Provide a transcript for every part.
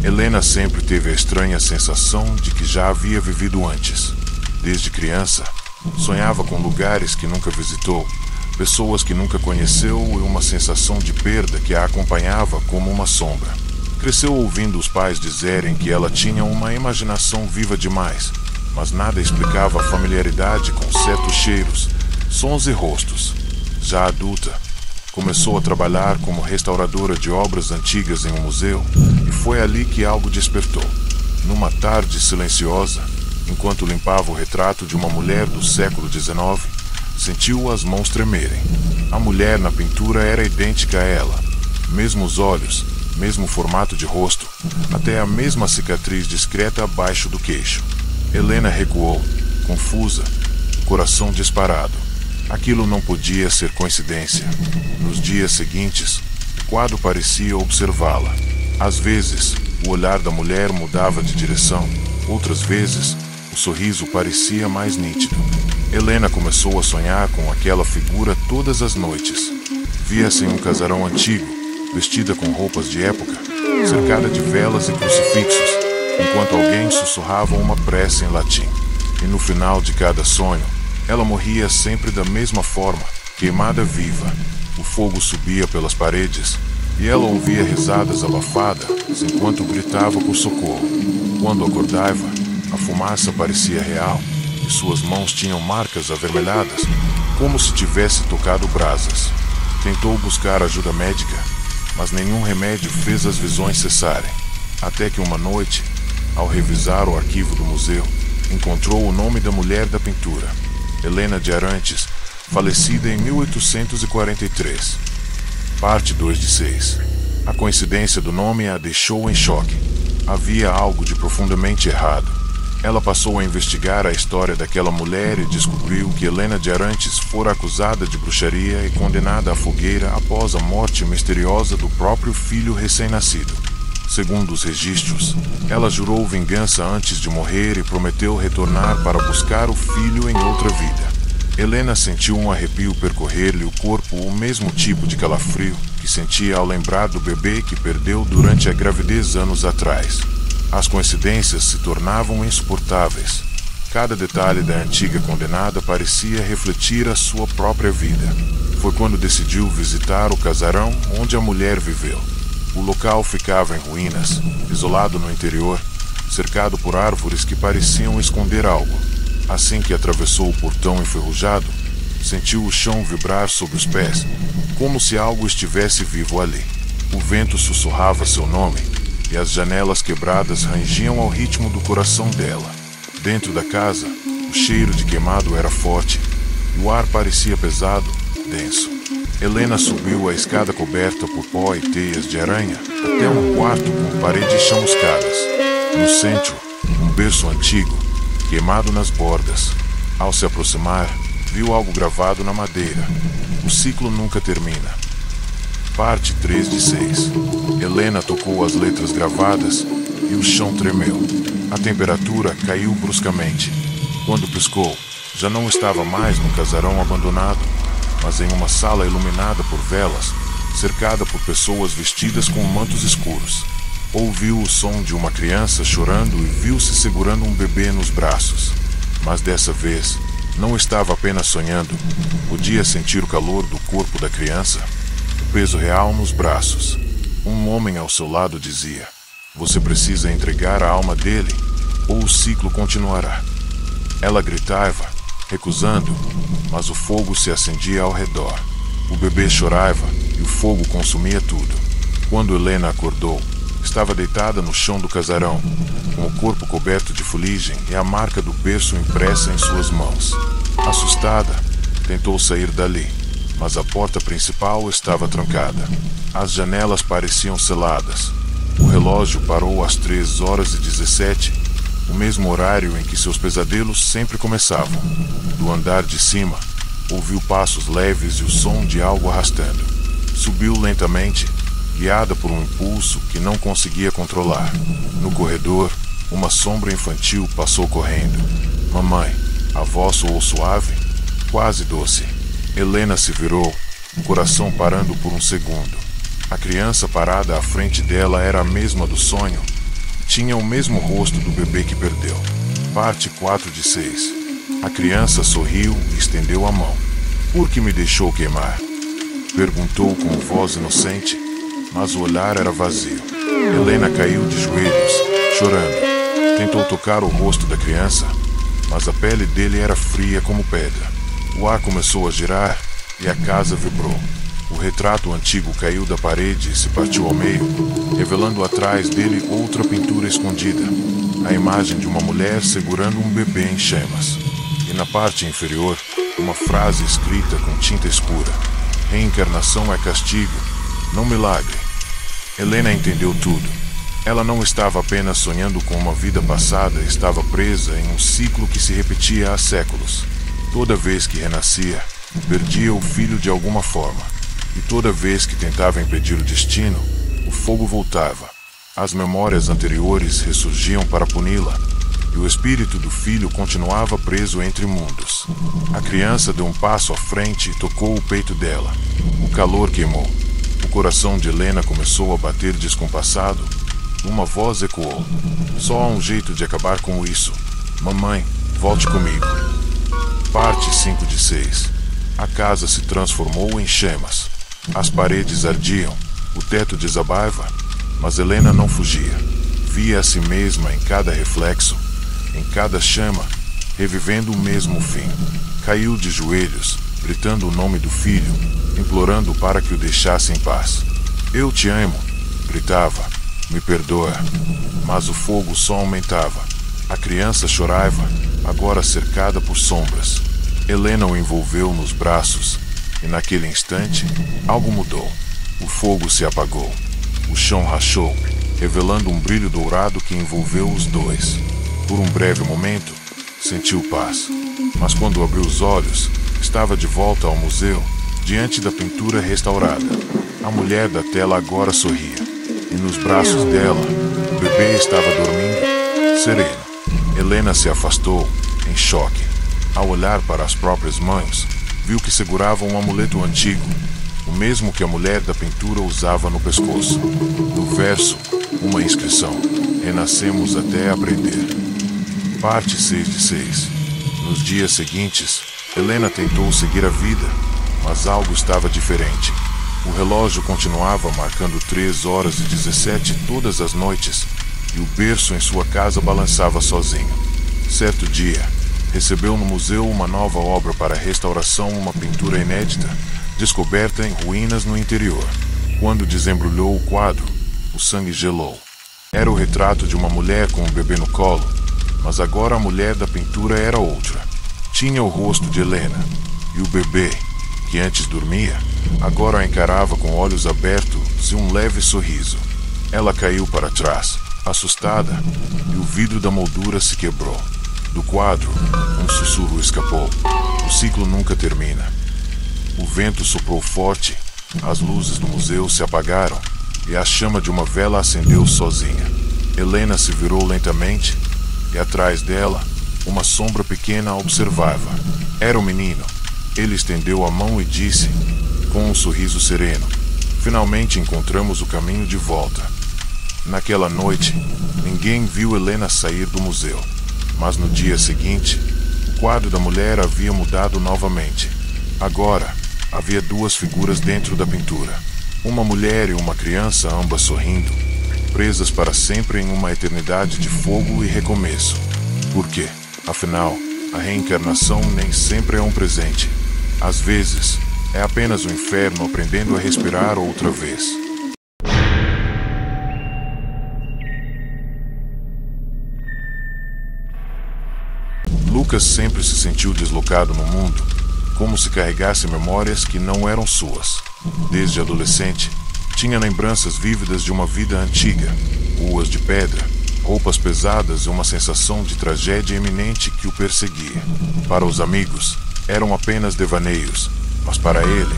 Helena sempre teve a estranha sensação de que já havia vivido antes. Desde criança, sonhava com lugares que nunca visitou, pessoas que nunca conheceu e uma sensação de perda que a acompanhava como uma sombra. Cresceu ouvindo os pais dizerem que ela tinha uma imaginação viva demais, mas nada explicava a familiaridade com certos cheiros, sons e rostos. Já adulta, começou a trabalhar como restauradora de obras antigas em um museu e foi ali que algo despertou. Numa tarde silenciosa, enquanto limpava o retrato de uma mulher do século XIX, sentiu as mãos tremerem. A mulher na pintura era idêntica a ela. Mesmos olhos, mesmo formato de rosto, até a mesma cicatriz discreta abaixo do queixo. Helena recuou, confusa, coração disparado. Aquilo não podia ser coincidência. Nos dias seguintes, o quadro parecia observá-la. Às vezes, o olhar da mulher mudava de direção. Outras vezes, o sorriso parecia mais nítido. Helena começou a sonhar com aquela figura todas as noites. Via-se em um casarão antigo, vestida com roupas de época, cercada de velas e crucifixos, enquanto alguém sussurrava uma prece em latim. E no final de cada sonho, ela morria sempre da mesma forma, queimada viva. O fogo subia pelas paredes e ela ouvia risadas abafadas enquanto gritava por socorro. Quando acordava, a fumaça parecia real e suas mãos tinham marcas avermelhadas, como se tivesse tocado brasas. Tentou buscar ajuda médica, mas nenhum remédio fez as visões cessarem. Até que uma noite, ao revisar o arquivo do museu, encontrou o nome da mulher da pintura, Helena de Arantes, falecida em 1843. Parte 2 de 6. A coincidência do nome a deixou em choque. Havia algo de profundamente errado. Ela passou a investigar a história daquela mulher e descobriu que Helena de Arantes fora acusada de bruxaria e condenada à fogueira após a morte misteriosa do próprio filho recém-nascido. Segundo os registros, ela jurou vingança antes de morrer e prometeu retornar para buscar o filho em outra vida. Helena sentiu um arrepio percorrer-lhe o corpo, o mesmo tipo de calafrio que sentia ao lembrar do bebê que perdeu durante a gravidez anos atrás. As coincidências se tornavam insuportáveis. Cada detalhe da antiga condenada parecia refletir a sua própria vida. Foi quando decidiu visitar o casarão onde a mulher viveu. O local ficava em ruínas, isolado no interior, cercado por árvores que pareciam esconder algo. Assim que atravessou o portão enferrujado, sentiu o chão vibrar sob os pés, como se algo estivesse vivo ali. O vento sussurrava seu nome, e as janelas quebradas rangiam ao ritmo do coração dela. Dentro da casa, o cheiro de queimado era forte, e o ar parecia pesado, denso. Helena subiu a escada coberta por pó e teias de aranha até um quarto com paredes chamuscadas. No centro, um berço antigo, queimado nas bordas. Ao se aproximar, viu algo gravado na madeira. O ciclo nunca termina. Parte 3 de 6. Helena tocou as letras gravadas e o chão tremeu. A temperatura caiu bruscamente. Quando piscou, já não estava mais no casarão abandonado, mas em uma sala iluminada por velas, cercada por pessoas vestidas com mantos escuros. Ouviu o som de uma criança chorando e viu-se segurando um bebê nos braços. Mas dessa vez, não estava apenas sonhando. Podia sentir o calor do corpo da criança, o peso real nos braços. Um homem ao seu lado dizia: "Você precisa entregar a alma dele, ou o ciclo continuará." Ela gritava, recusando, mas o fogo se acendia ao redor. O bebê chorava e o fogo consumia tudo. Quando Helena acordou, estava deitada no chão do casarão, com o corpo coberto de fuligem e a marca do berço impressa em suas mãos. Assustada, tentou sair dali, mas a porta principal estava trancada. As janelas pareciam seladas. O relógio parou às 3h17, o mesmo horário em que seus pesadelos sempre começavam. Do andar de cima, ouviu passos leves e o som de algo arrastando. Subiu lentamente, guiada por um impulso que não conseguia controlar. No corredor, uma sombra infantil passou correndo. Mamãe, a voz soou suave, quase doce. Helena se virou, o coração parando por um segundo. A criança parada à frente dela era a mesma do sonho. Tinha o mesmo rosto do bebê que perdeu. Parte 4 de 6. A criança sorriu e estendeu a mão. Por que me deixou queimar? Perguntou com voz inocente, mas o olhar era vazio. Helena caiu de joelhos, chorando. Tentou tocar o rosto da criança, mas a pele dele era fria como pedra. O ar começou a girar e a casa vibrou. O retrato antigo caiu da parede e se partiu ao meio, revelando atrás dele outra pintura escondida. A imagem de uma mulher segurando um bebê em chamas. E na parte inferior, uma frase escrita com tinta escura. Reencarnação é castigo, não milagre. Helena entendeu tudo. Ela não estava apenas sonhando com uma vida passada, estava presa em um ciclo que se repetia há séculos. Toda vez que renascia, perdia o filho de alguma forma. E toda vez que tentava impedir o destino, o fogo voltava. As memórias anteriores ressurgiam para puni-la, e o espírito do filho continuava preso entre mundos. A criança deu um passo à frente e tocou o peito dela. O calor queimou. O coração de Helena começou a bater descompassado. Uma voz ecoou. Só há um jeito de acabar com isso. Mamãe, volte comigo. Parte 5 de 6. A casa se transformou em chamas. As paredes ardiam, o teto desabava, mas Helena não fugia. Via a si mesma em cada reflexo, em cada chama, revivendo o mesmo fim. Caiu de joelhos, gritando o nome do filho, implorando para que o deixasse em paz. Eu te amo, gritava. Me perdoa. Mas o fogo só aumentava. A criança chorava, agora cercada por sombras. Helena o envolveu nos braços, e naquele instante, algo mudou. O fogo se apagou. O chão rachou, revelando um brilho dourado que envolveu os dois. Por um breve momento, sentiu paz. Mas quando abriu os olhos, estava de volta ao museu, diante da pintura restaurada. A mulher da tela agora sorria, e nos braços dela, o bebê estava dormindo, sereno. Helena se afastou, em choque. Ao olhar para as próprias mãos, viu que segurava um amuleto antigo, o mesmo que a mulher da pintura usava no pescoço. No verso, uma inscrição: renascemos até aprender. Parte 6 de 6. Nos dias seguintes, Helena tentou seguir a vida, mas algo estava diferente. O relógio continuava marcando 3h17 todas as noites, e o berço em sua casa balançava sozinho. Certo dia, recebeu no museu uma nova obra para restauração, uma pintura inédita, descoberta em ruínas no interior. Quando desembrulhou o quadro, o sangue gelou. Era o retrato de uma mulher com um bebê no colo, mas agora a mulher da pintura era outra. Tinha o rosto de Helena, e o bebê, que antes dormia, agora a encarava com olhos abertos e um leve sorriso. Ela caiu para trás, assustada, e o vidro da moldura se quebrou. Do quadro, um sussurro escapou. O ciclo nunca termina. O vento soprou forte, as luzes do museu se apagaram e a chama de uma vela acendeu sozinha. Helena se virou lentamente e atrás dela, uma sombra pequena a observava. Era o menino. Ele estendeu a mão e disse, com um sorriso sereno: finalmente encontramos o caminho de volta. Naquela noite, ninguém viu Helena sair do museu. Mas no dia seguinte, o quadro da mulher havia mudado novamente. Agora, havia duas figuras dentro da pintura. Uma mulher e uma criança, ambas sorrindo, presas para sempre em uma eternidade de fogo e recomeço. Por quê? Afinal, a reencarnação nem sempre é um presente. Às vezes, é apenas o inferno aprendendo a respirar outra vez. Lucas sempre se sentiu deslocado no mundo, como se carregasse memórias que não eram suas. Desde adolescente, tinha lembranças vívidas de uma vida antiga, ruas de pedra, roupas pesadas e uma sensação de tragédia iminente que o perseguia. Para os amigos, eram apenas devaneios, mas para ele,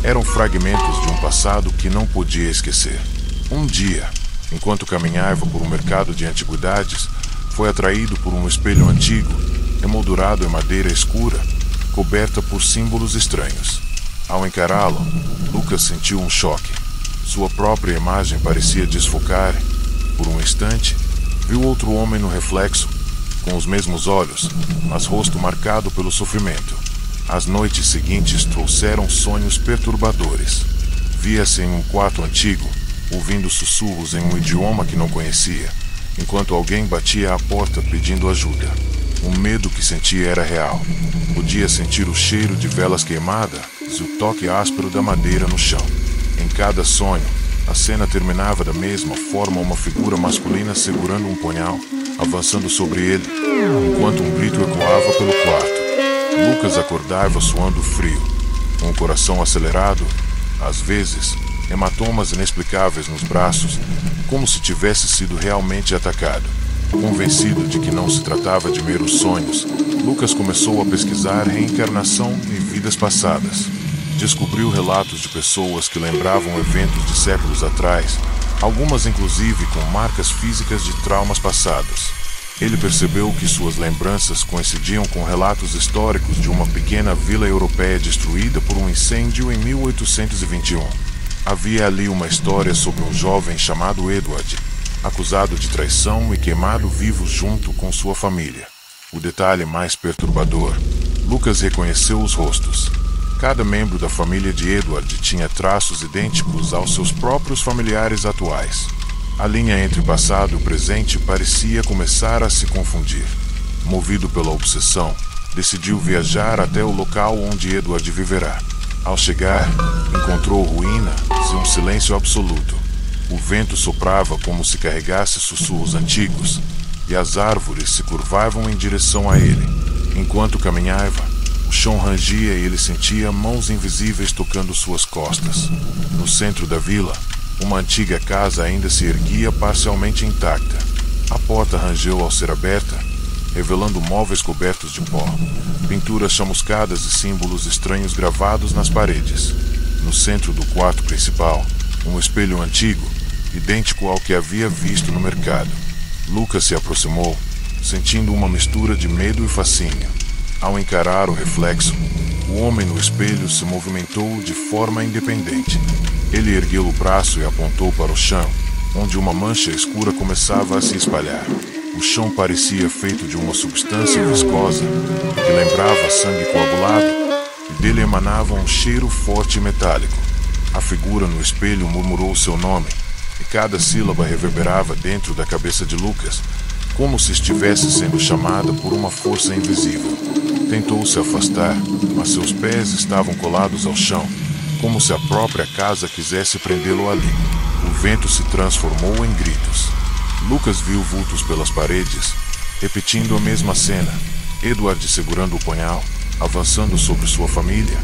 eram fragmentos de um passado que não podia esquecer. Um dia, enquanto caminhava por um mercado de antiguidades, foi atraído por um espelho antigo, emoldurado em madeira escura, coberta por símbolos estranhos. Ao encará-lo, Lucas sentiu um choque. Sua própria imagem parecia desfocar. Por um instante, viu outro homem no reflexo, com os mesmos olhos, mas rosto marcado pelo sofrimento. As noites seguintes trouxeram sonhos perturbadores. Via-se em um quarto antigo, ouvindo sussurros em um idioma que não conhecia, enquanto alguém batia à porta pedindo ajuda. O medo que sentia era real. Podia sentir o cheiro de velas queimadas e o toque áspero da madeira no chão. Em cada sonho, a cena terminava da mesma forma, uma figura masculina segurando um punhal, avançando sobre ele, enquanto um grito ecoava pelo quarto. Lucas acordava suando frio, com o coração acelerado, às vezes, hematomas inexplicáveis nos braços, como se tivesse sido realmente atacado. Convencido de que não se tratava de meros sonhos, Lucas começou a pesquisar reencarnação e vidas passadas. Descobriu relatos de pessoas que lembravam eventos de séculos atrás, algumas inclusive com marcas físicas de traumas passados. Ele percebeu que suas lembranças coincidiam com relatos históricos de uma pequena vila europeia destruída por um incêndio em 1821. Havia ali uma história sobre um jovem chamado Edward, acusado de traição e queimado vivo junto com sua família. O detalhe mais perturbador: Lucas reconheceu os rostos. Cada membro da família de Edward tinha traços idênticos aos seus próprios familiares atuais. A linha entre passado e presente parecia começar a se confundir. Movido pela obsessão, decidiu viajar até o local onde Edward viverá. Ao chegar, encontrou ruínas e um silêncio absoluto. O vento soprava como se carregasse sussurros antigos, e as árvores se curvavam em direção a ele. Enquanto caminhava, o chão rangia e ele sentia mãos invisíveis tocando suas costas. No centro da vila, uma antiga casa ainda se erguia parcialmente intacta. A porta rangeu ao ser aberta, revelando móveis cobertos de pó, pinturas chamuscadas e símbolos estranhos gravados nas paredes. No centro do quarto principal, um espelho antigo, idêntico ao que havia visto no mercado. Lucas se aproximou, sentindo uma mistura de medo e fascínio. Ao encarar o reflexo, o homem no espelho se movimentou de forma independente. Ele ergueu o braço e apontou para o chão, onde uma mancha escura começava a se espalhar. O chão parecia feito de uma substância viscosa, que lembrava sangue coagulado, e dele emanava um cheiro forte e metálico. A figura no espelho murmurou seu nome, e cada sílaba reverberava dentro da cabeça de Lucas, como se estivesse sendo chamada por uma força invisível. Tentou se afastar, mas seus pés estavam colados ao chão, como se a própria casa quisesse prendê-lo ali. O vento se transformou em gritos. Lucas viu vultos pelas paredes, repetindo a mesma cena. Edward segurando o punhal, avançando sobre sua família,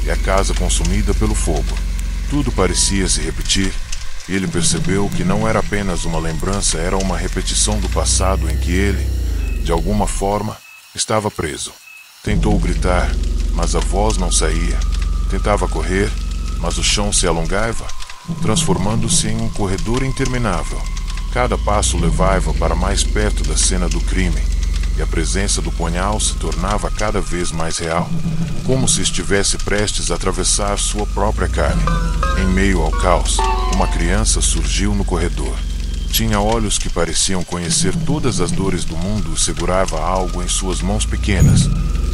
e a casa consumida pelo fogo. Tudo parecia se repetir, e ele percebeu que não era apenas uma lembrança, era uma repetição do passado em que ele, de alguma forma, estava preso. Tentou gritar, mas a voz não saía. Tentava correr, mas o chão se alongava, transformando-se em um corredor interminável. Cada passo levava para mais perto da cena do crime, e a presença do punhal se tornava cada vez mais real, como se estivesse prestes a atravessar sua própria carne. Em meio ao caos, uma criança surgiu no corredor. Tinha olhos que pareciam conhecer todas as dores do mundo e segurava algo em suas mãos pequenas,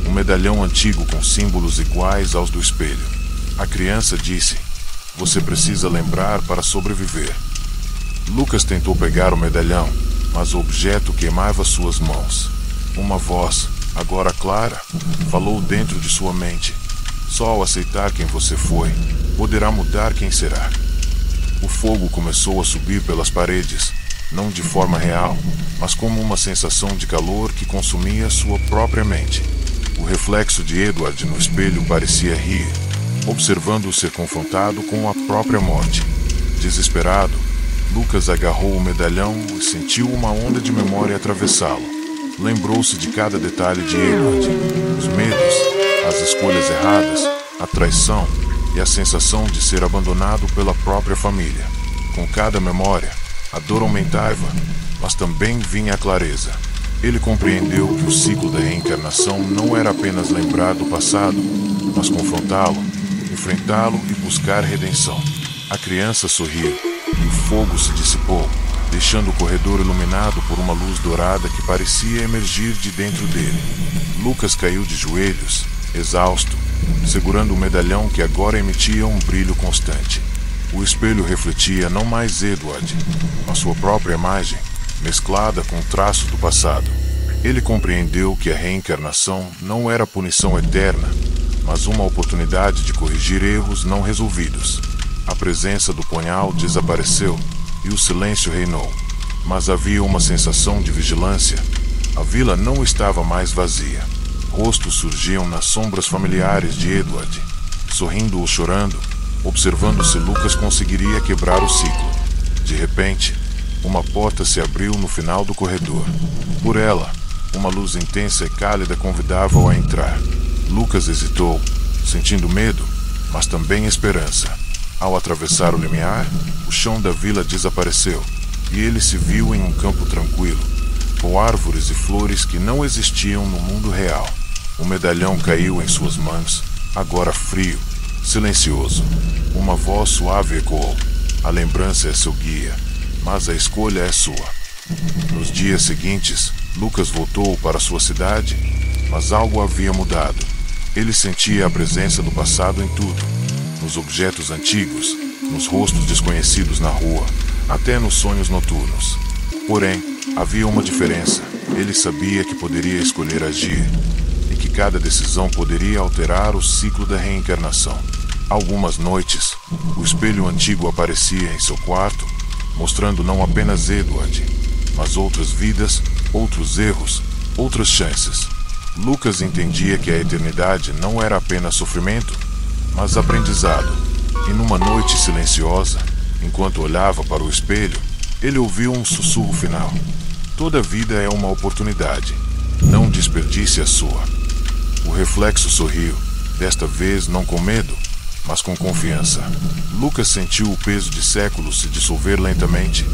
um medalhão antigo com símbolos iguais aos do espelho. A criança disse: "Você precisa lembrar para sobreviver." Lucas tentou pegar o medalhão, mas o objeto queimava suas mãos. Uma voz, agora clara, falou dentro de sua mente: "Só ao aceitar quem você foi, poderá mudar quem será." O fogo começou a subir pelas paredes, não de forma real, mas como uma sensação de calor que consumia sua própria mente. O reflexo de Edward no espelho parecia rir, observando-o ser confrontado com a própria morte. Desesperado, Lucas agarrou o medalhão e sentiu uma onda de memória atravessá-lo. Lembrou-se de cada detalhe de Edward, os medos, as escolhas erradas, a traição e a sensação de ser abandonado pela própria família. Com cada memória, a dor aumentava, mas também vinha a clareza. Ele compreendeu que o ciclo da reencarnação não era apenas lembrar do passado, mas confrontá-lo, enfrentá-lo e buscar redenção. A criança sorriu e o fogo se dissipou, deixando o corredor iluminado por uma luz dourada que parecia emergir de dentro dele. Lucas caiu de joelhos, exausto, segurando o medalhão que agora emitia um brilho constante. O espelho refletia não mais Edward, mas sua própria imagem, mesclada com o traço do passado. Ele compreendeu que a reencarnação não era punição eterna, mas uma oportunidade de corrigir erros não resolvidos. A presença do punhal desapareceu e o silêncio reinou, mas havia uma sensação de vigilância. A vila não estava mais vazia. Rostos surgiam nas sombras familiares de Edward, sorrindo ou chorando, observando se Lucas conseguiria quebrar o ciclo. De repente, uma porta se abriu no final do corredor. Por ela, uma luz intensa e cálida convidava-o a entrar. Lucas hesitou, sentindo medo, mas também esperança. Ao atravessar o limiar, o chão da vila desapareceu, e ele se viu em um campo tranquilo, com árvores e flores que não existiam no mundo real. O medalhão caiu em suas mãos, agora frio, silencioso. Uma voz suave ecoou. A lembrança é seu guia, mas a escolha é sua. Nos dias seguintes, Lucas voltou para sua cidade, mas algo havia mudado. Ele sentia a presença do passado em tudo, nos objetos antigos, nos rostos desconhecidos na rua, até nos sonhos noturnos. Porém, havia uma diferença. Ele sabia que poderia escolher agir, e que cada decisão poderia alterar o ciclo da reencarnação. Algumas noites, o espelho antigo aparecia em seu quarto, mostrando não apenas Edward, mas outras vidas, outros erros, outras chances. Lucas entendia que a eternidade não era apenas sofrimento, mas aprendizado. E numa noite silenciosa, enquanto olhava para o espelho, ele ouviu um sussurro final. Toda vida é uma oportunidade. Não desperdice a sua. O reflexo sorriu, desta vez não com medo, mas com confiança. Lucas sentiu o peso de séculos se dissolver lentamente,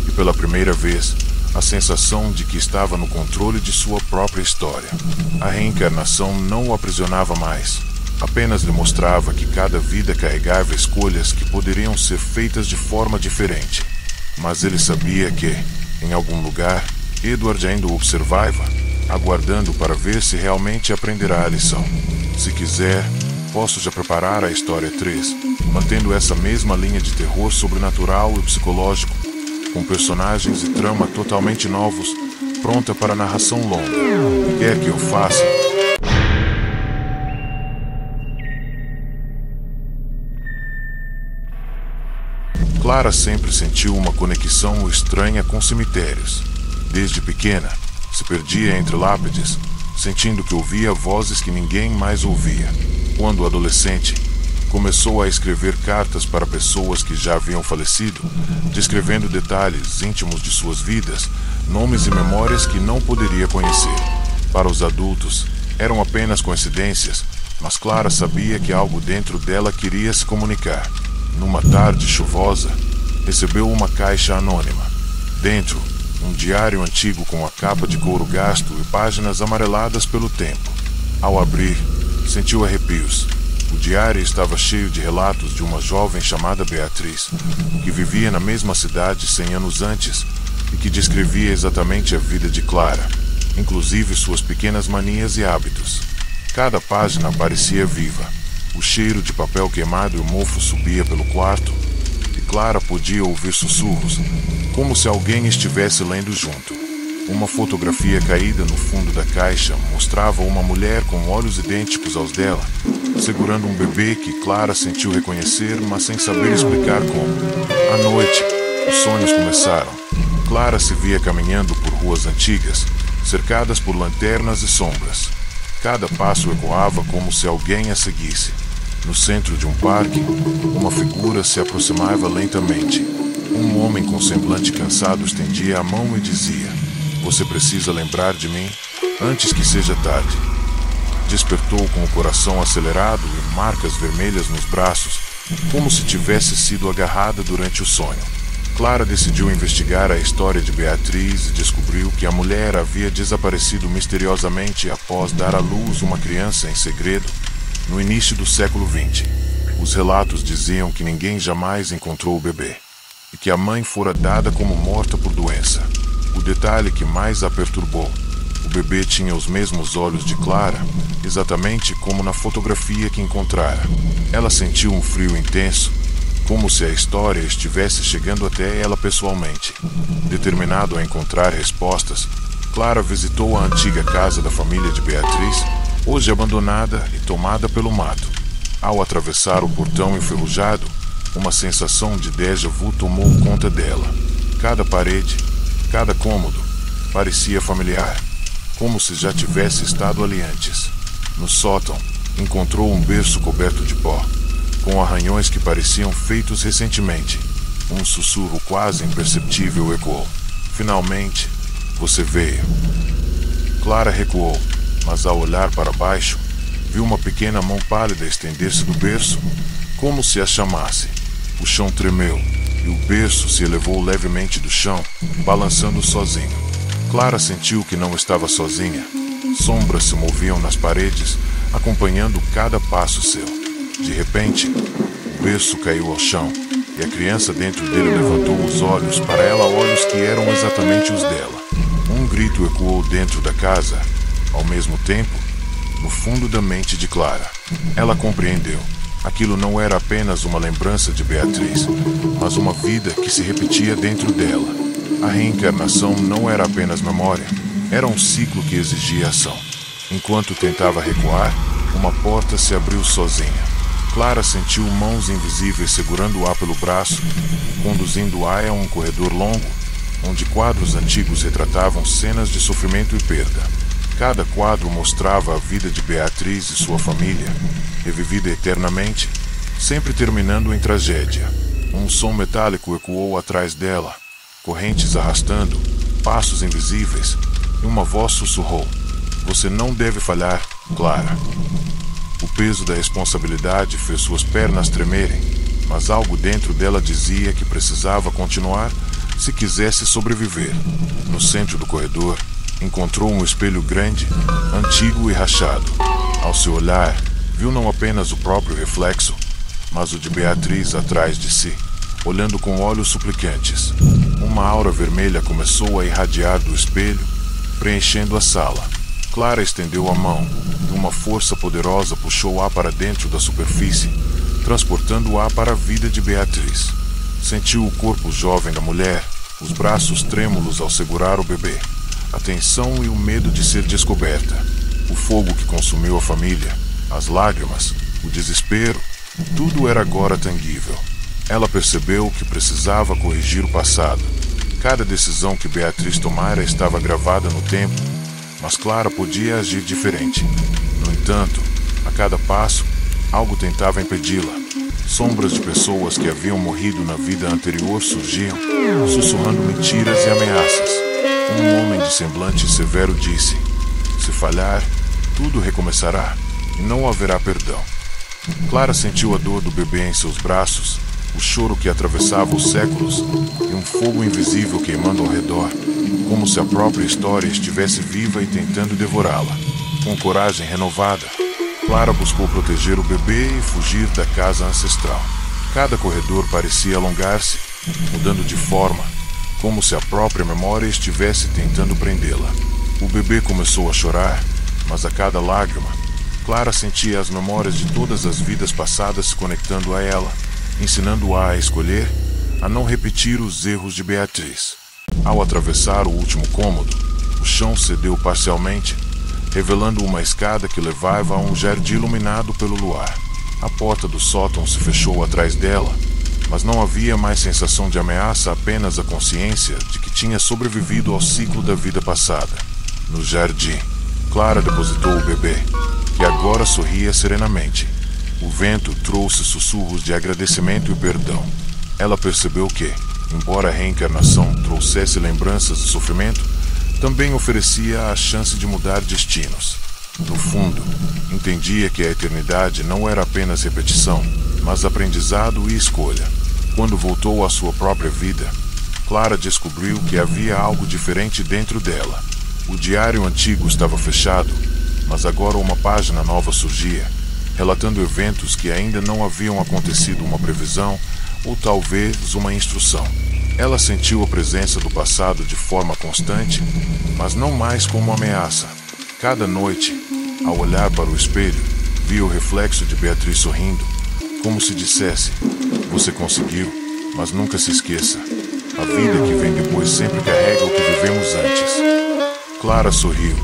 e pela primeira vez, a sensação de que estava no controle de sua própria história. A reencarnação não o aprisionava mais, apenas lhe mostrava que cada vida carregava escolhas que poderiam ser feitas de forma diferente. Mas ele sabia que, em algum lugar, Edward ainda o observava, aguardando para ver se realmente aprenderá a lição. Se quiser, posso já preparar a história 3, mantendo essa mesma linha de terror sobrenatural e psicológico, com personagens e trama totalmente novos, pronta para narração longa. Quer que eu faça? Clara sempre sentiu uma conexão estranha com cemitérios. Desde pequena, se perdia entre lápides, sentindo que ouvia vozes que ninguém mais ouvia. Quando adolescente, começou a escrever cartas para pessoas que já haviam falecido, descrevendo detalhes íntimos de suas vidas, nomes e memórias que não poderia conhecer. Para os adultos, eram apenas coincidências, mas Clara sabia que algo dentro dela queria se comunicar. Numa tarde chuvosa, recebeu uma caixa anônima. Dentro, um diário antigo com a capa de couro gasto e páginas amareladas pelo tempo. Ao abrir, sentiu arrepios. O diário estava cheio de relatos de uma jovem chamada Beatriz, que vivia na mesma cidade 100 anos antes e que descrevia exatamente a vida de Clara, inclusive suas pequenas manias e hábitos. Cada página parecia viva. O cheiro de papel queimado e mofo subia pelo quarto, e Clara podia ouvir sussurros, como se alguém estivesse lendo junto. Uma fotografia caída no fundo da caixa mostrava uma mulher com olhos idênticos aos dela, segurando um bebê que Clara sentiu reconhecer, mas sem saber explicar como. À noite, os sonhos começaram. Clara se via caminhando por ruas antigas, cercadas por lanternas e sombras. Cada passo ecoava como se alguém a seguisse. No centro de um parque, uma figura se aproximava lentamente. Um homem com semblante cansado estendia a mão e dizia: "Você precisa lembrar de mim antes que seja tarde." Despertou com o coração acelerado e marcas vermelhas nos braços, como se tivesse sido agarrada durante o sonho. Clara decidiu investigar a história de Beatriz e descobriu que a mulher havia desaparecido misteriosamente após dar à luz uma criança em segredo no início do século XX. Os relatos diziam que ninguém jamais encontrou o bebê e que a mãe fora dada como morta por doença. O detalhe que mais a perturbou: o bebê tinha os mesmos olhos de Clara, exatamente como na fotografia que encontrara. Ela sentiu um frio intenso, como se a história estivesse chegando até ela pessoalmente. Determinado a encontrar respostas, Clara visitou a antiga casa da família de Beatriz, hoje abandonada e tomada pelo mato. Ao atravessar o portão enferrujado, uma sensação de déjà vu tomou conta dela. Cada parede, cada cômodo, parecia familiar, como se já tivesse estado ali antes. No sótão, encontrou um berço coberto de pó, com arranhões que pareciam feitos recentemente. Um sussurro quase imperceptível ecoou: "Finalmente, você veio." Clara recuou, mas ao olhar para baixo, viu uma pequena mão pálida estender-se do berço, como se a chamasse. O chão tremeu, e o berço se elevou levemente do chão, balançando sozinho. Clara sentiu que não estava sozinha. Sombras se moviam nas paredes, acompanhando cada passo seu. De repente, o berço caiu ao chão, e a criança dentro dele levantou os olhos para ela, olhos que eram exatamente os dela. Um grito ecoou dentro da casa, ao mesmo tempo, no fundo da mente de Clara. Ela compreendeu. Aquilo não era apenas uma lembrança de Beatriz, mas uma vida que se repetia dentro dela. A reencarnação não era apenas memória, era um ciclo que exigia ação. Enquanto tentava recuar, uma porta se abriu sozinha. Clara sentiu mãos invisíveis segurando-a pelo braço, conduzindo-a a um corredor longo, onde quadros antigos retratavam cenas de sofrimento e perda. Cada quadro mostrava a vida de Beatriz e sua família, revivida eternamente, sempre terminando em tragédia. Um som metálico ecoou atrás dela, correntes arrastando, passos invisíveis, e uma voz sussurrou: "Você não deve falhar, Clara." O peso da responsabilidade fez suas pernas tremerem, mas algo dentro dela dizia que precisava continuar se quisesse sobreviver. No centro do corredor, encontrou um espelho grande, antigo e rachado. Ao se olhar, viu não apenas o próprio reflexo, mas o de Beatriz atrás de si, olhando com olhos suplicantes. Uma aura vermelha começou a irradiar do espelho, preenchendo a sala. Clara estendeu a mão, e uma força poderosa puxou-a para dentro da superfície, transportando-a para a vida de Beatriz. Sentiu o corpo jovem da mulher, os braços trêmulos ao segurar o bebê, a tensão e o medo de ser descoberta. O fogo que consumiu a família, as lágrimas, o desespero, tudo era agora tangível. Ela percebeu que precisava corrigir o passado. Cada decisão que Beatriz tomara estava gravada no tempo, mas Clara podia agir diferente. No entanto, a cada passo, algo tentava impedi-la. Sombras de pessoas que haviam morrido na vida anterior surgiam, sussurrando mentiras e ameaças. Um homem de semblante severo disse: "Se falhar, tudo recomeçará, e não haverá perdão." Clara sentiu a dor do bebê em seus braços, o choro que atravessava os séculos, e um fogo invisível queimando ao redor, como se a própria história estivesse viva e tentando devorá-la. Com coragem renovada, Clara buscou proteger o bebê e fugir da casa ancestral. Cada corredor parecia alongar-se, mudando de forma, como se a própria memória estivesse tentando prendê-la. O bebê começou a chorar, mas a cada lágrima, Clara sentia as memórias de todas as vidas passadas se conectando a ela, ensinando-a a escolher, a não repetir os erros de Beatriz. Ao atravessar o último cômodo, o chão cedeu parcialmente, revelando uma escada que levava a um jardim iluminado pelo luar. A porta do sótão se fechou atrás dela, mas não havia mais sensação de ameaça, apenas a consciência de que tinha sobrevivido ao ciclo da vida passada. No jardim, Clara depositou o bebê, que agora sorria serenamente. O vento trouxe sussurros de agradecimento e perdão. Ela percebeu que, embora a reencarnação trouxesse lembranças de sofrimento, também oferecia a chance de mudar destinos. No fundo, entendia que a eternidade não era apenas repetição, mas aprendizado e escolha. Quando voltou à sua própria vida, Clara descobriu que havia algo diferente dentro dela. O diário antigo estava fechado, mas agora uma página nova surgia, relatando eventos que ainda não haviam acontecido, uma previsão ou talvez uma instrução. Ela sentiu a presença do passado de forma constante, mas não mais como ameaça. Cada noite, ao olhar para o espelho, via o reflexo de Beatriz sorrindo, como se dissesse: "Você conseguiu, mas nunca se esqueça. A vida que vem depois sempre carrega o que vivemos antes." Clara sorriu,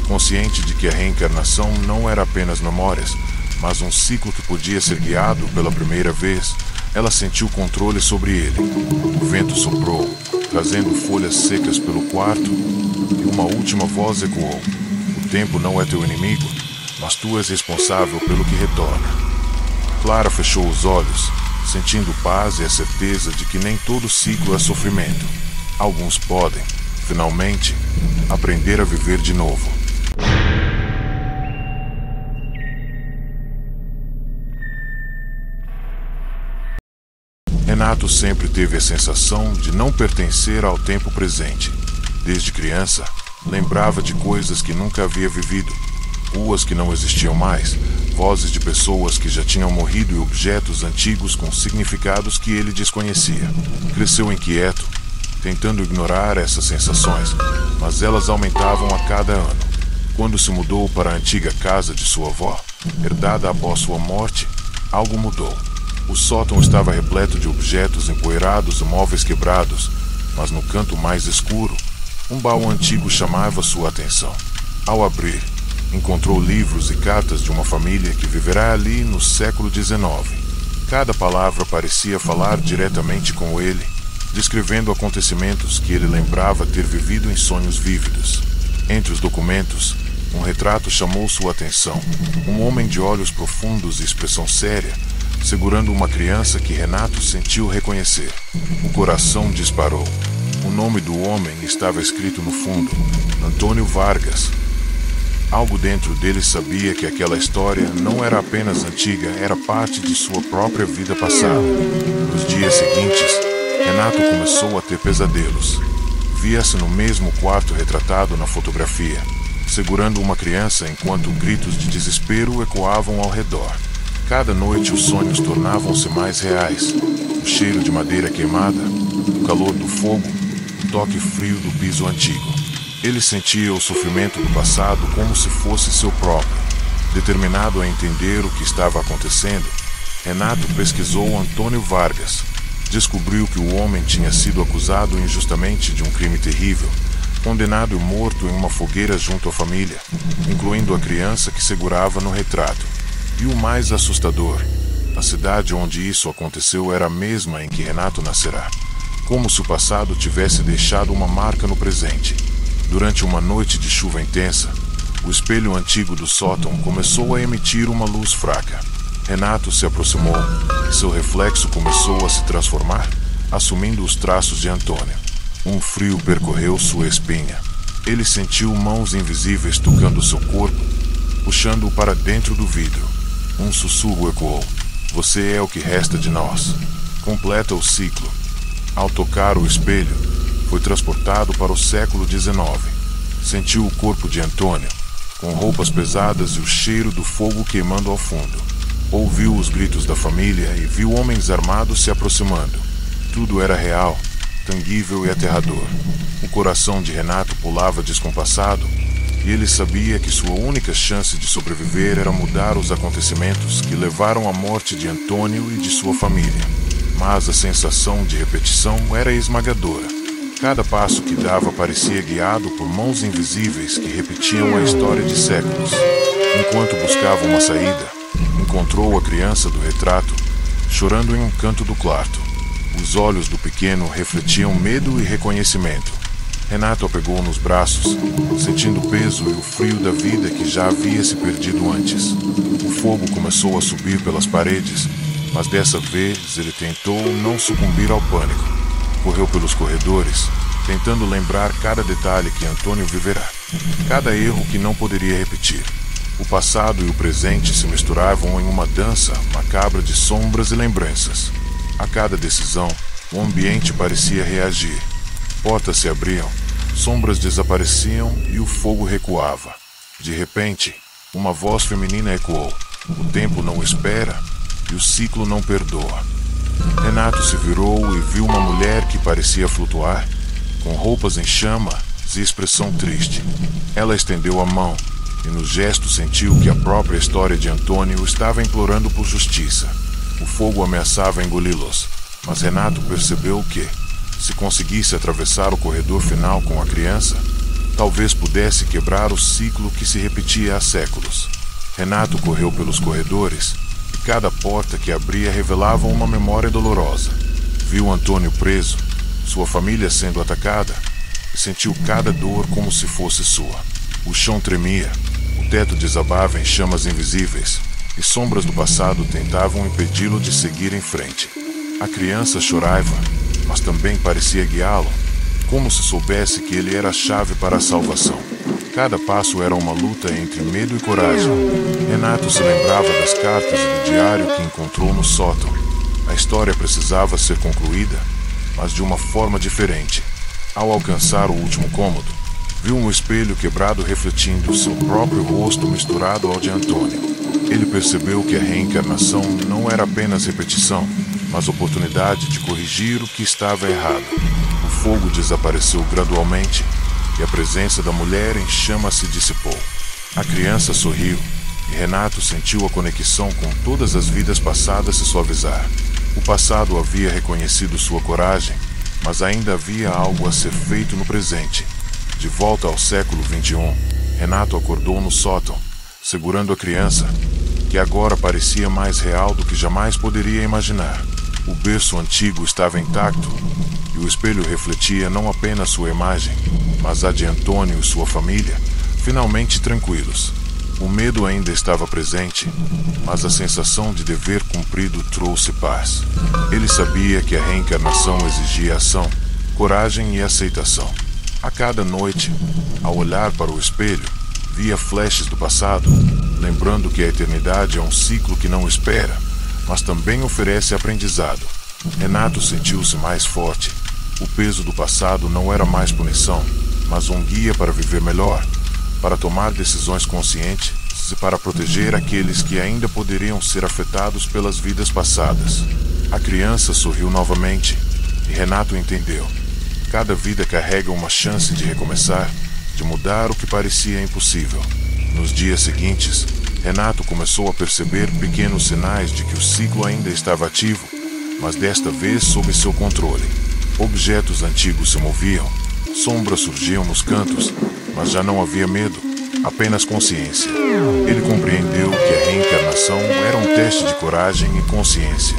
consciente de que a reencarnação não era apenas memórias, mas um ciclo que podia ser guiado pela primeira vez. Ela sentiu controle sobre ele. O vento soprou, trazendo folhas secas pelo quarto, e uma última voz ecoou: "O tempo não é teu inimigo, mas tu és responsável pelo que retorna." Clara fechou os olhos, sentindo paz e a certeza de que nem todo ciclo é sofrimento. Alguns podem, finalmente, aprender a viver de novo. Renato sempre teve a sensação de não pertencer ao tempo presente. Desde criança, lembrava de coisas que nunca havia vivido, ruas que não existiam mais, vozes de pessoas que já tinham morrido e objetos antigos com significados que ele desconhecia. Cresceu inquieto, tentando ignorar essas sensações, mas elas aumentavam a cada ano. Quando se mudou para a antiga casa de sua avó, herdada após sua morte, algo mudou. O sótão estava repleto de objetos empoeirados e móveis quebrados, mas no canto mais escuro, um baú antigo chamava sua atenção. Ao abrir, encontrou livros e cartas de uma família que viverá ali no século XIX. Cada palavra parecia falar diretamente com ele, descrevendo acontecimentos que ele lembrava ter vivido em sonhos vívidos. Entre os documentos, um retrato chamou sua atenção. Um homem de olhos profundos e expressão séria, segurando uma criança que Renato sentiu reconhecer. O coração disparou. O nome do homem estava escrito no fundo: Antônio Vargas. Algo dentro dele sabia que aquela história não era apenas antiga, era parte de sua própria vida passada. Nos dias seguintes, Renato começou a ter pesadelos. Via-se no mesmo quarto retratado na fotografia, segurando uma criança enquanto gritos de desespero ecoavam ao redor. Cada noite os sonhos tornavam-se mais reais. O cheiro de madeira queimada, o calor do fogo, o toque frio do piso antigo. Ele sentia o sofrimento do passado como se fosse seu próprio. Determinado a entender o que estava acontecendo, Renato pesquisou Antônio Vargas. Descobriu que o homem tinha sido acusado injustamente de um crime terrível, condenado e morto em uma fogueira junto à família, incluindo a criança que segurava no retrato. E o mais assustador, a cidade onde isso aconteceu era a mesma em que Renato nascerá, como se o passado tivesse deixado uma marca no presente. Durante uma noite de chuva intensa, o espelho antigo do sótão começou a emitir uma luz fraca. Renato se aproximou e seu reflexo começou a se transformar, assumindo os traços de Antônio. Um frio percorreu sua espinha. Ele sentiu mãos invisíveis tocando seu corpo, puxando-o para dentro do vidro. Um sussurro ecoou: "Você é o que resta de nós. Completa o ciclo." Ao tocar o espelho, foi transportado para o século XIX. Sentiu o corpo de Antônio, com roupas pesadas e o cheiro do fogo queimando ao fundo. Ouviu os gritos da família e viu homens armados se aproximando. Tudo era real, tangível e aterrador. O coração de Renato pulava descompassado, e ele sabia que sua única chance de sobreviver era mudar os acontecimentos que levaram à morte de Antônio e de sua família. Mas a sensação de repetição era esmagadora. Cada passo que dava parecia guiado por mãos invisíveis que repetiam a história de séculos. Enquanto buscava uma saída, encontrou a criança do retrato, chorando em um canto do quarto. Os olhos do pequeno refletiam medo e reconhecimento. Renato a pegou nos braços, sentindo o peso e o frio da vida que já havia se perdido antes. O fogo começou a subir pelas paredes, mas dessa vez ele tentou não sucumbir ao pânico. Correu pelos corredores, tentando lembrar cada detalhe que Antônio viverá, cada erro que não poderia repetir. O passado e o presente se misturavam em uma dança macabra de sombras e lembranças. A cada decisão, o ambiente parecia reagir. Portas se abriam, sombras desapareciam e o fogo recuava. De repente, uma voz feminina ecoou: "O tempo não espera e o ciclo não perdoa." Renato se virou e viu uma mulher que parecia flutuar, com roupas em chamas e expressão triste. Ela estendeu a mão e no gesto sentiu que a própria história de Antônio estava implorando por justiça. O fogo ameaçava engoli-los, mas Renato percebeu que, se conseguisse atravessar o corredor final com a criança, talvez pudesse quebrar o ciclo que se repetia há séculos. Renato correu pelos corredores e cada porta que abria revelava uma memória dolorosa. Viu Antônio preso, sua família sendo atacada, e sentiu cada dor como se fosse sua. O chão tremia, o teto desabava em chamas invisíveis, e sombras do passado tentavam impedi-lo de seguir em frente. A criança chorava, mas também parecia guiá-lo, como se soubesse que ele era a chave para a salvação. Cada passo era uma luta entre medo e coragem. Renato se lembrava das cartas e do diário que encontrou no sótão. A história precisava ser concluída, mas de uma forma diferente. Ao alcançar o último cômodo, viu um espelho quebrado refletindo seu próprio rosto misturado ao de Antônio. Ele percebeu que a reencarnação não era apenas repetição, mas oportunidade de corrigir o que estava errado. O fogo desapareceu gradualmente e a presença da mulher em chama se dissipou. A criança sorriu e Renato sentiu a conexão com todas as vidas passadas se suavizar. O passado havia reconhecido sua coragem, mas ainda havia algo a ser feito no presente. De volta ao século XXI, Renato acordou no sótão, segurando a criança, que agora parecia mais real do que jamais poderia imaginar. O berço antigo estava intacto, e o espelho refletia não apenas sua imagem, mas a de Antônio e sua família, finalmente tranquilos. O medo ainda estava presente, mas a sensação de dever cumprido trouxe paz. Ele sabia que a reencarnação exigia ação, coragem e aceitação. A cada noite, ao olhar para o espelho, via flashes do passado, lembrando que a eternidade é um ciclo que não espera, mas também oferece aprendizado. Renato sentiu-se mais forte. O peso do passado não era mais punição, mas um guia para viver melhor, para tomar decisões conscientes e para proteger aqueles que ainda poderiam ser afetados pelas vidas passadas. A criança sorriu novamente e Renato entendeu. Cada vida carrega uma chance de recomeçar, de mudar o que parecia impossível. Nos dias seguintes, Renato começou a perceber pequenos sinais de que o ciclo ainda estava ativo, mas desta vez sob seu controle. Objetos antigos se moviam, sombras surgiam nos cantos, mas já não havia medo, apenas consciência. Ele compreendeu que a reencarnação era um teste de coragem e consciência.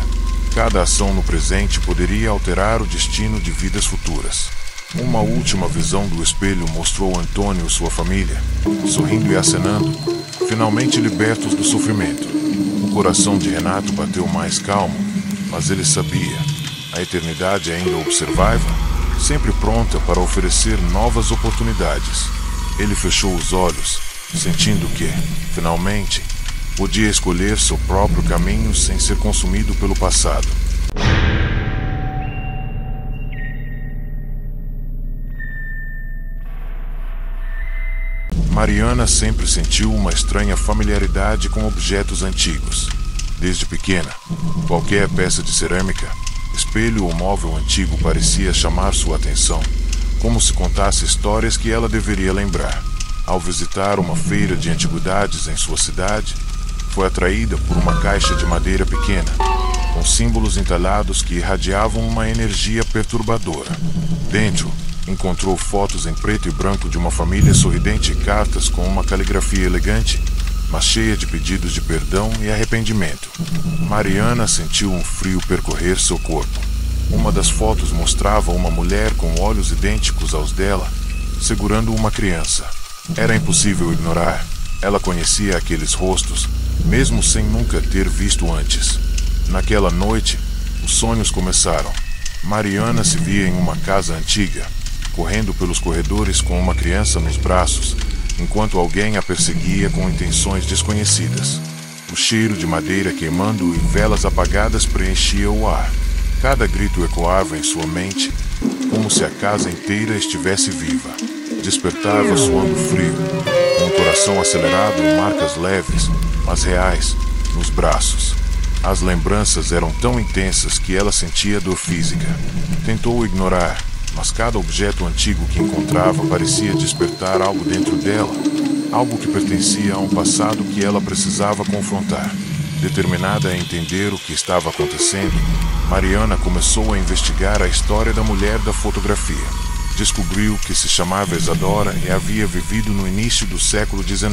Cada ação no presente poderia alterar o destino de vidas futuras. Uma última visão do espelho mostrou Antônio e sua família, sorrindo e acenando, finalmente libertos do sofrimento. O coração de Renato bateu mais calmo, mas ele sabia, a eternidade ainda o observava, sempre pronta para oferecer novas oportunidades. Ele fechou os olhos, sentindo que, finalmente, podia escolher seu próprio caminho sem ser consumido pelo passado. Mariana sempre sentiu uma estranha familiaridade com objetos antigos. Desde pequena, qualquer peça de cerâmica, espelho ou móvel antigo parecia chamar sua atenção, como se contasse histórias que ela deveria lembrar. Ao visitar uma feira de antiguidades em sua cidade, foi atraída por uma caixa de madeira pequena, com símbolos entalhados que irradiavam uma energia perturbadora. Dentro, encontrou fotos em preto e branco de uma família sorridente e cartas com uma caligrafia elegante, mas cheia de pedidos de perdão e arrependimento. Mariana sentiu um frio percorrer seu corpo. Uma das fotos mostrava uma mulher com olhos idênticos aos dela, segurando uma criança. Era impossível ignorar. Ela conhecia aqueles rostos, mesmo sem nunca ter visto antes. Naquela noite, os sonhos começaram. Mariana se via em uma casa antiga, correndo pelos corredores com uma criança nos braços, enquanto alguém a perseguia com intenções desconhecidas. O cheiro de madeira queimando e velas apagadas preenchia o ar. Cada grito ecoava em sua mente, como se a casa inteira estivesse viva. Despertava suando frio, com o coração acelerado e marcas leves, mas reais, nos braços. As lembranças eram tão intensas que ela sentia dor física. Tentou ignorar, mas cada objeto antigo que encontrava parecia despertar algo dentro dela, algo que pertencia a um passado que ela precisava confrontar. Determinada a entender o que estava acontecendo, Mariana começou a investigar a história da mulher da fotografia. Descobriu que se chamava Isadora e havia vivido no início do século XIX.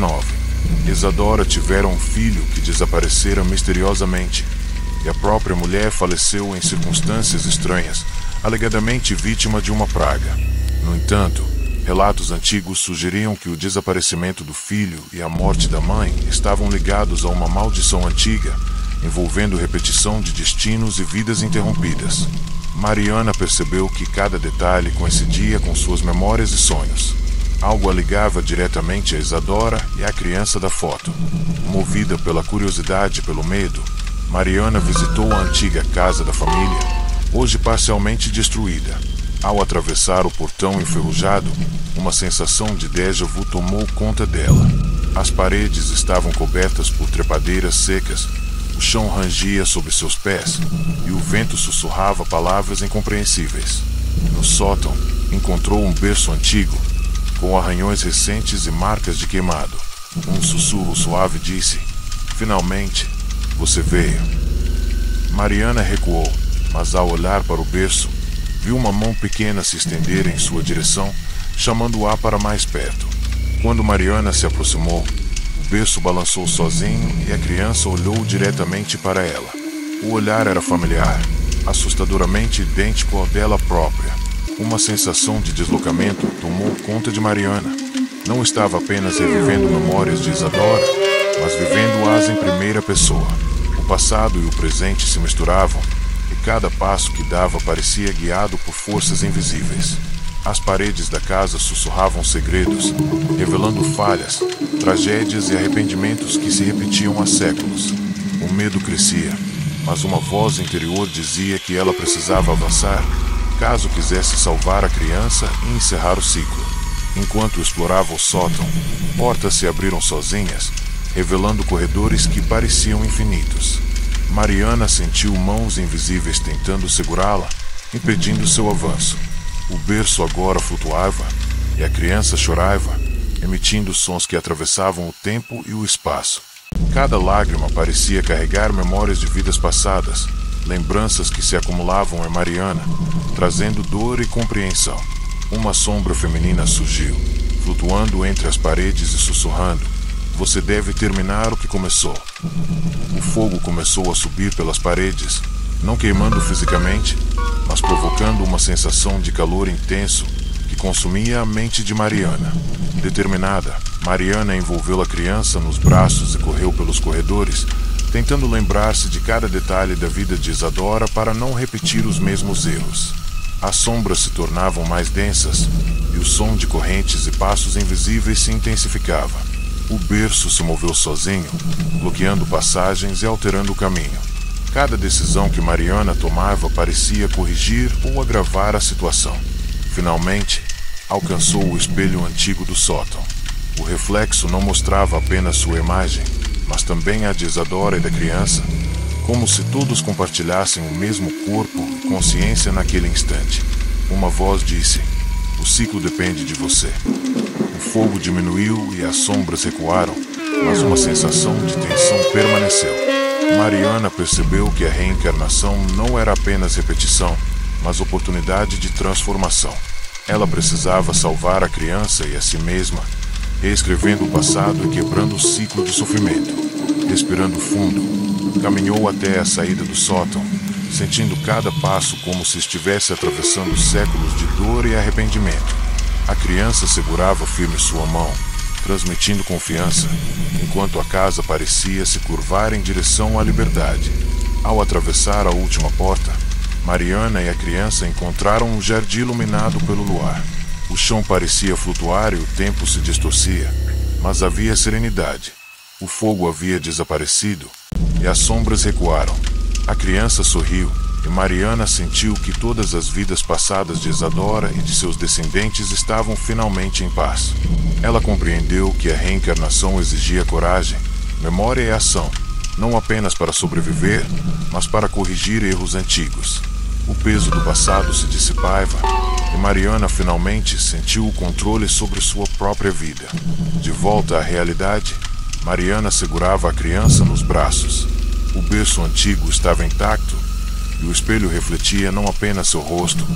Isadora tivera um filho que desaparecera misteriosamente, e a própria mulher faleceu em circunstâncias estranhas, alegadamente vítima de uma praga. No entanto, relatos antigos sugeriam que o desaparecimento do filho e a morte da mãe estavam ligados a uma maldição antiga, envolvendo repetição de destinos e vidas interrompidas. Mariana percebeu que cada detalhe coincidia com suas memórias e sonhos. Algo a ligava diretamente a Isadora e à criança da foto. Movida pela curiosidade e pelo medo, Mariana visitou a antiga casa da família, hoje parcialmente destruída. Ao atravessar o portão enferrujado, uma sensação de déjà vu tomou conta dela. As paredes estavam cobertas por trepadeiras secas, o chão rangia sob seus pés e o vento sussurrava palavras incompreensíveis. No sótão, encontrou um berço antigo, com arranhões recentes e marcas de queimado. Um sussurro suave disse: "Finalmente, você veio." Mariana recuou, mas ao olhar para o berço, viu uma mão pequena se estender em sua direção, chamando-a para mais perto. Quando Mariana se aproximou, o berço balançou sozinho e a criança olhou diretamente para ela. O olhar era familiar, assustadoramente idêntico ao dela própria. Uma sensação de deslocamento tomou conta de Mariana. Não estava apenas revivendo memórias de Isadora, mas vivendo-as em primeira pessoa. O passado e o presente se misturavam, e cada passo que dava parecia guiado por forças invisíveis. As paredes da casa sussurravam segredos, revelando falhas, tragédias e arrependimentos que se repetiam há séculos. O medo crescia, mas uma voz interior dizia que ela precisava avançar, caso quisesse salvar a criança e encerrar o ciclo. Enquanto explorava o sótão, portas se abriram sozinhas, revelando corredores que pareciam infinitos. Mariana sentiu mãos invisíveis tentando segurá-la, impedindo seu avanço. O berço agora flutuava, e a criança chorava, emitindo sons que atravessavam o tempo e o espaço. Cada lágrima parecia carregar memórias de vidas passadas, lembranças que se acumulavam em Mariana, trazendo dor e compreensão. Uma sombra feminina surgiu, flutuando entre as paredes e sussurrando: "Você deve terminar o que começou." O fogo começou a subir pelas paredes, não queimando fisicamente, mas provocando uma sensação de calor intenso que consumia a mente de Mariana. Determinada, Mariana envolveu a criança nos braços e correu pelos corredores, tentando lembrar-se de cada detalhe da vida de Isadora para não repetir os mesmos erros. As sombras se tornavam mais densas, e o som de correntes e passos invisíveis se intensificava. O berço se moveu sozinho, bloqueando passagens e alterando o caminho. Cada decisão que Mariana tomava parecia corrigir ou agravar a situação. Finalmente, alcançou o espelho antigo do sótão. O reflexo não mostrava apenas sua imagem, mas também a de Isadora e da criança, como se todos compartilhassem o mesmo corpo e consciência naquele instante. Uma voz disse: "O ciclo depende de você." O fogo diminuiu e as sombras recuaram, mas uma sensação de tensão permaneceu. Mariana percebeu que a reencarnação não era apenas repetição, mas oportunidade de transformação. Ela precisava salvar a criança e a si mesma, reescrevendo o passado e quebrando o ciclo de sofrimento. Respirando fundo, caminhou até a saída do sótão, sentindo cada passo como se estivesse atravessando séculos de dor e arrependimento. A criança segurava firme sua mão, transmitindo confiança, enquanto a casa parecia se curvar em direção à liberdade. Ao atravessar a última porta, Mariana e a criança encontraram um jardim iluminado pelo luar. O chão parecia flutuar e o tempo se distorcia, mas havia serenidade. O fogo havia desaparecido e as sombras recuaram. A criança sorriu, e Mariana sentiu que todas as vidas passadas de Isadora e de seus descendentes estavam finalmente em paz. Ela compreendeu que a reencarnação exigia coragem, memória e ação, não apenas para sobreviver, mas para corrigir erros antigos. O peso do passado se dissipava e Mariana finalmente sentiu o controle sobre sua própria vida. De volta à realidade, Mariana segurava a criança nos braços. O berço antigo estava intacto e o espelho refletia não apenas seu rosto,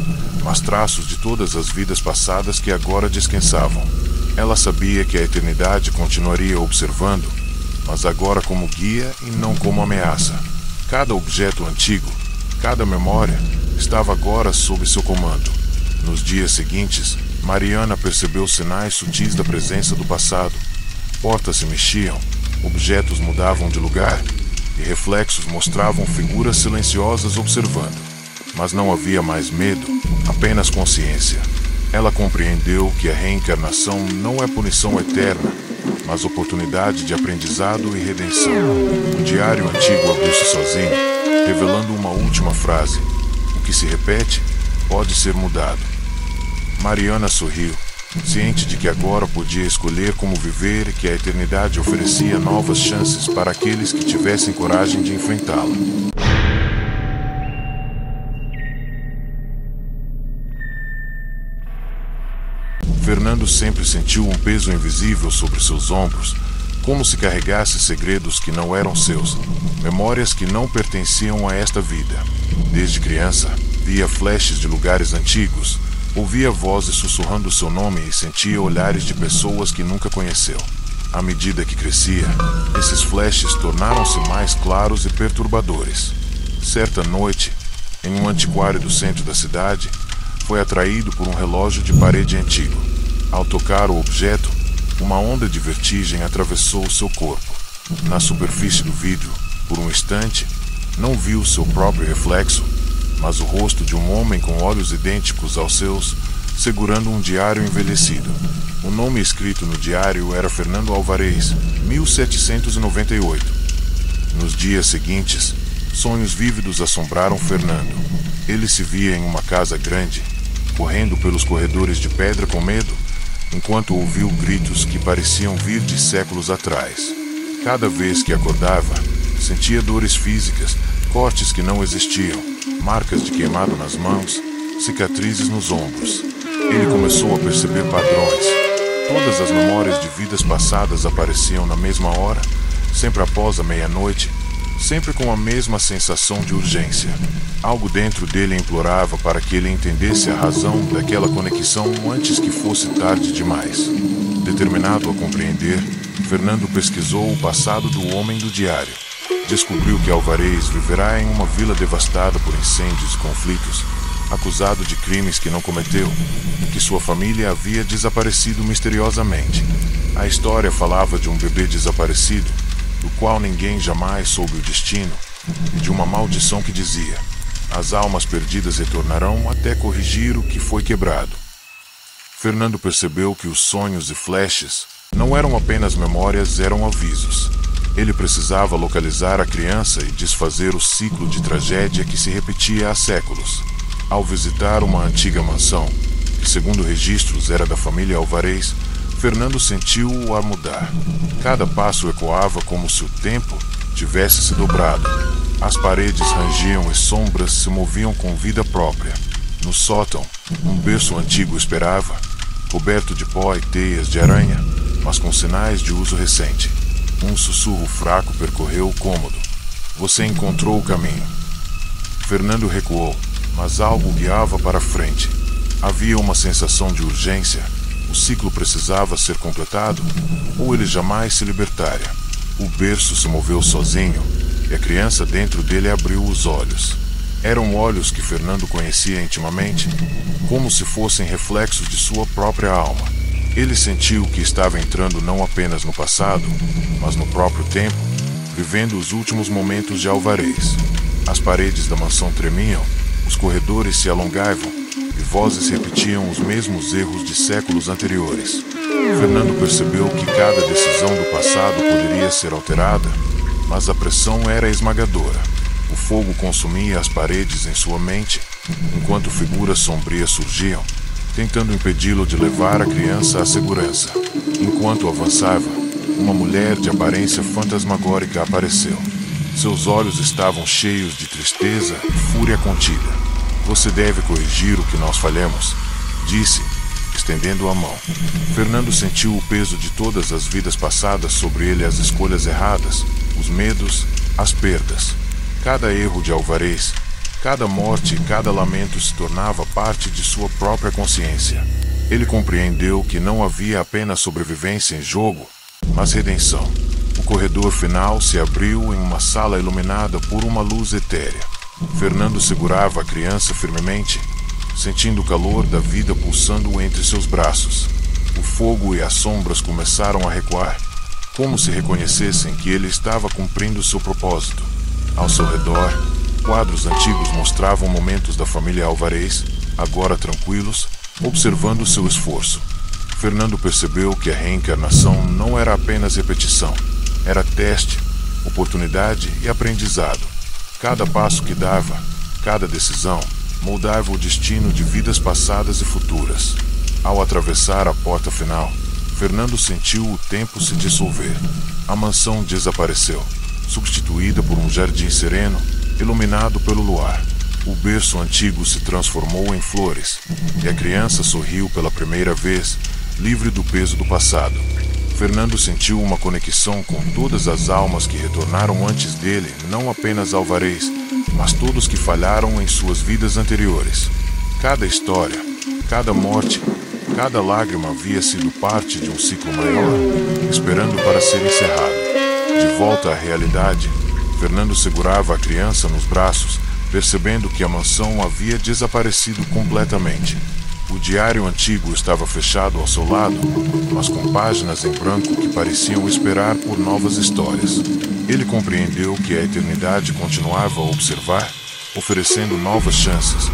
mas traços de todas as vidas passadas que agora descansavam. Ela sabia que a eternidade continuaria observando, mas agora como guia e não como ameaça. Cada objeto antigo, cada memória, estava agora sob seu comando. Nos dias seguintes, Mariana percebeu sinais sutis da presença do passado. Portas se mexiam, objetos mudavam de lugar e reflexos mostravam figuras silenciosas observando. Mas não havia mais medo, apenas consciência. Ela compreendeu que a reencarnação não é punição eterna, mas oportunidade de aprendizado e redenção. O diário antigo abriu-se sozinho, revelando uma última frase: o que se repete pode ser mudado. Mariana sorriu, ciente de que agora podia escolher como viver e que a eternidade oferecia novas chances para aqueles que tivessem coragem de enfrentá-la. Fernando sempre sentiu um peso invisível sobre seus ombros, como se carregasse segredos que não eram seus, memórias que não pertenciam a esta vida. Desde criança, via flashes de lugares antigos, ouvia vozes sussurrando seu nome e sentia olhares de pessoas que nunca conheceu. À medida que crescia, esses flashes tornaram-se mais claros e perturbadores. Certa noite, em um antiquário do centro da cidade, foi atraído por um relógio de parede antigo. Ao tocar o objeto, uma onda de vertigem atravessou seu corpo. Na superfície do vidro, por um instante, não viu seu próprio reflexo, mas o rosto de um homem com olhos idênticos aos seus, segurando um diário envelhecido. O nome escrito no diário era Fernando Alvarez, 1798. Nos dias seguintes, sonhos vívidos assombraram Fernando. Ele se via em uma casa grande, correndo pelos corredores de pedra com medo, enquanto ouviu gritos que pareciam vir de séculos atrás. Cada vez que acordava, sentia dores físicas, cortes que não existiam, marcas de queimado nas mãos, cicatrizes nos ombros. Ele começou a perceber padrões. Todas as memórias de vidas passadas apareciam na mesma hora, sempre após a meia-noite, sempre com a mesma sensação de urgência. Algo dentro dele implorava para que ele entendesse a razão daquela conexão antes que fosse tarde demais. Determinado a compreender, Fernando pesquisou o passado do homem do diário. Descobriu que Alvarez viverá em uma vila devastada por incêndios e conflitos, acusado de crimes que não cometeu, e que sua família havia desaparecido misteriosamente. A história falava de um bebê desaparecido, do qual ninguém jamais soube o destino, e de uma maldição que dizia: as almas perdidas retornarão até corrigir o que foi quebrado. Fernando percebeu que os sonhos e flashes não eram apenas memórias, eram avisos. Ele precisava localizar a criança e desfazer o ciclo de tragédia que se repetia há séculos. Ao visitar uma antiga mansão, que segundo registros era da família Alvarez, Fernando sentiu o ar mudar. Cada passo ecoava como se o tempo tivesse se dobrado. As paredes rangiam e sombras se moviam com vida própria. No sótão, um berço antigo esperava, coberto de pó e teias de aranha, mas com sinais de uso recente. Um sussurro fraco percorreu o cômodo. Você encontrou o caminho. Fernando recuou, mas algo o guiava para frente. Havia uma sensação de urgência. O ciclo precisava ser completado, ou ele jamais se libertaria. O berço se moveu sozinho, e a criança dentro dele abriu os olhos. Eram olhos que Fernando conhecia intimamente, como se fossem reflexos de sua própria alma. Ele sentiu que estava entrando não apenas no passado, mas no próprio tempo, vivendo os últimos momentos de Alvarez. As paredes da mansão tremiam, os corredores se alongavam, e vozes repetiam os mesmos erros de séculos anteriores. Fernando percebeu que cada decisão do passado poderia ser alterada, mas a pressão era esmagadora. O fogo consumia as paredes em sua mente, enquanto figuras sombrias surgiam, tentando impedi-lo de levar a criança à segurança. Enquanto avançava, uma mulher de aparência fantasmagórica apareceu. Seus olhos estavam cheios de tristeza e fúria contida. Você deve corrigir o que nós falhamos, disse, estendendo a mão. Fernando sentiu o peso de todas as vidas passadas sobre ele, as escolhas erradas, os medos, as perdas. Cada erro de Alvarez, cada morte e cada lamento se tornava parte de sua própria consciência. Ele compreendeu que não havia apenas sobrevivência em jogo, mas redenção. O corredor final se abriu em uma sala iluminada por uma luz etérea. Fernando segurava a criança firmemente, sentindo o calor da vida pulsando entre seus braços. O fogo e as sombras começaram a recuar, como se reconhecessem que ele estava cumprindo seu propósito. Ao seu redor, quadros antigos mostravam momentos da família Alvarez, agora tranquilos, observando seu esforço. Fernando percebeu que a reencarnação não era apenas repetição, era teste, oportunidade e aprendizado. Cada passo que dava, cada decisão, moldava o destino de vidas passadas e futuras. Ao atravessar a porta final, Fernando sentiu o tempo se dissolver. A mansão desapareceu, substituída por um jardim sereno, iluminado pelo luar. O berço antigo se transformou em flores, e a criança sorriu pela primeira vez, livre do peso do passado. Fernando sentiu uma conexão com todas as almas que retornaram antes dele, não apenas Alvarez, mas todos que falharam em suas vidas anteriores. Cada história, cada morte, cada lágrima havia sido parte de um ciclo maior, esperando para ser encerrado. De volta à realidade, Fernando segurava a criança nos braços, percebendo que a mansão havia desaparecido completamente. O diário antigo estava fechado ao seu lado, mas com páginas em branco que pareciam esperar por novas histórias. Ele compreendeu que a eternidade continuava a observar, oferecendo novas chances,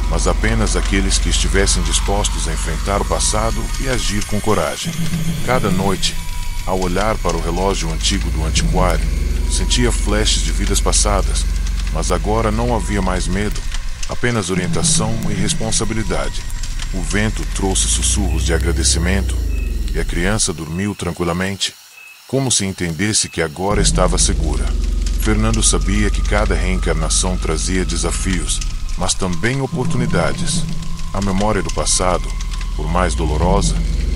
mas apenas aqueles que estivessem dispostos a enfrentar o passado e agir com coragem. Cada noite, ao olhar para o relógio antigo do antiquário, sentia flashes de vidas passadas, mas agora não havia mais medo, apenas orientação e responsabilidade. O vento trouxe sussurros de agradecimento e a criança dormiu tranquilamente, como se entendesse que agora estava segura. Fernando sabia que cada reencarnação trazia desafios, mas também oportunidades. A memória do passado, por mais dolorosa,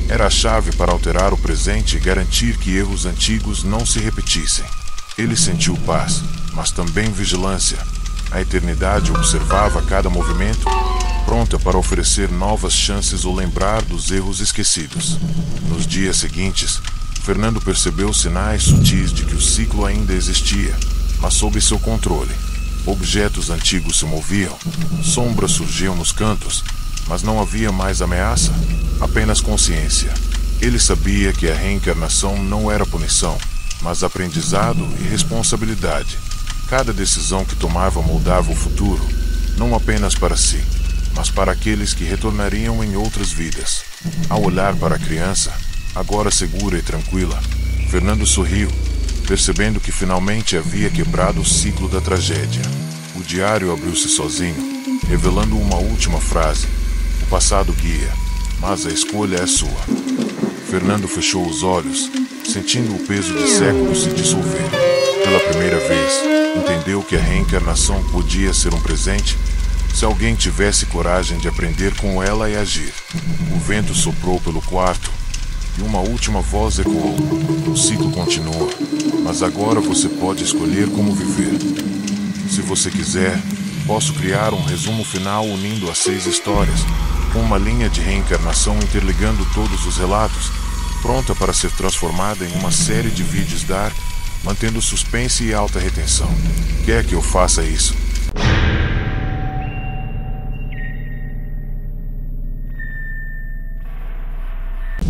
era a chave para alterar o presente e garantir que erros antigos não se repetissem. Ele sentiu paz, mas também vigilância. A eternidade observava cada movimento, pronta para oferecer novas chances ou lembrar dos erros esquecidos. Nos dias seguintes, Fernando percebeu sinais sutis de que o ciclo ainda existia, mas sob seu controle. Objetos antigos se moviam, sombras surgiam nos cantos, mas não havia mais ameaça, apenas consciência. Ele sabia que a reencarnação não era punição, mas aprendizado e responsabilidade. Cada decisão que tomava moldava o futuro, não apenas para si, mas para aqueles que retornariam em outras vidas. Ao olhar para a criança, agora segura e tranquila, Fernando sorriu, percebendo que finalmente havia quebrado o ciclo da tragédia. O diário abriu-se sozinho, revelando uma última frase: "O passado guia, mas a escolha é sua." Fernando fechou os olhos, sentindo o peso de séculos se dissolver. Pela primeira vez, entendeu que a reencarnação podia ser um presente se alguém tivesse coragem de aprender com ela e agir. O vento soprou pelo quarto e uma última voz ecoou: "O ciclo continua, mas agora você pode escolher como viver." Se você quiser, posso criar um resumo final unindo as 6 histórias, com uma linha de reencarnação interligando todos os relatos, pronta para ser transformada em uma série de vídeos dark, mantendo suspense e alta retenção. Quer que eu faça isso?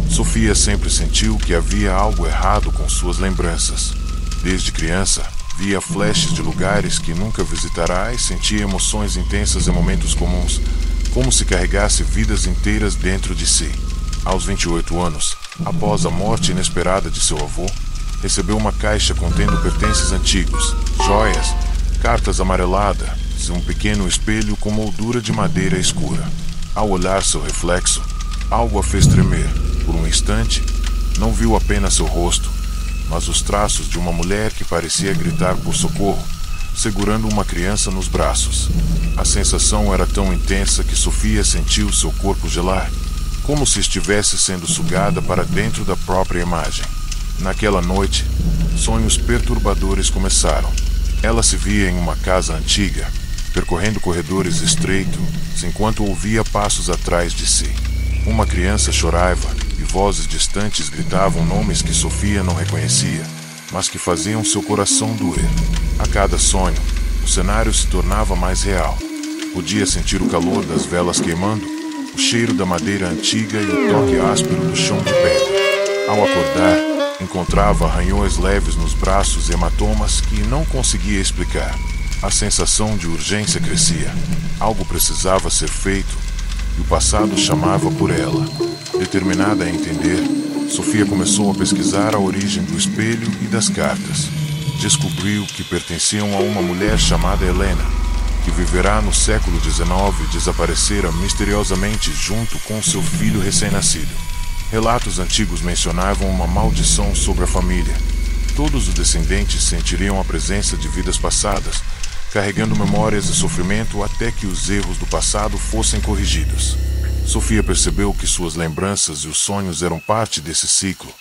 Sofia sempre sentiu que havia algo errado com suas lembranças. Desde criança, via flashes de lugares que nunca visitará e sentia emoções intensas em momentos comuns, como se carregasse vidas inteiras dentro de si. Aos 28 anos, após a morte inesperada de seu avô, recebeu uma caixa contendo pertences antigos, joias cartas amareladas e um pequeno espelho com moldura de madeira escura. Ao olhar seu reflexo, algo a fez tremer. Por um instante, não viu apenas seu rosto, mas os traços de uma mulher que parecia gritar por socorro, segurando uma criança nos braços. A sensação era tão intensa que Sofia sentiu seu corpo gelar, como se estivesse sendo sugada para dentro da própria imagem. Naquela noite, sonhos perturbadores começaram. Ela se via em uma casa antiga, percorrendo corredores estreitos, enquanto ouvia passos atrás de si. Uma criança chorava e vozes distantes gritavam nomes que Sofia não reconhecia, mas que faziam seu coração doer. A cada sonho, o cenário se tornava mais real. Podia sentir o calor das velas queimando, o cheiro da madeira antiga e o toque áspero do chão de pedra. Ao acordar, encontrava arranhões leves nos braços e hematomas que não conseguia explicar. A sensação de urgência crescia. Algo precisava ser feito e o passado chamava por ela. Determinada a entender, Sofia começou a pesquisar a origem do espelho e das cartas. Descobriu que pertenciam a uma mulher chamada Helena, que viverá no século XIX e desaparecera misteriosamente junto com seu filho recém-nascido. Relatos antigos mencionavam uma maldição sobre a família. Todos os descendentes sentiriam a presença de vidas passadas, carregando memórias de sofrimento até que os erros do passado fossem corrigidos. Sofia percebeu que suas lembranças e os sonhos eram parte desse ciclo,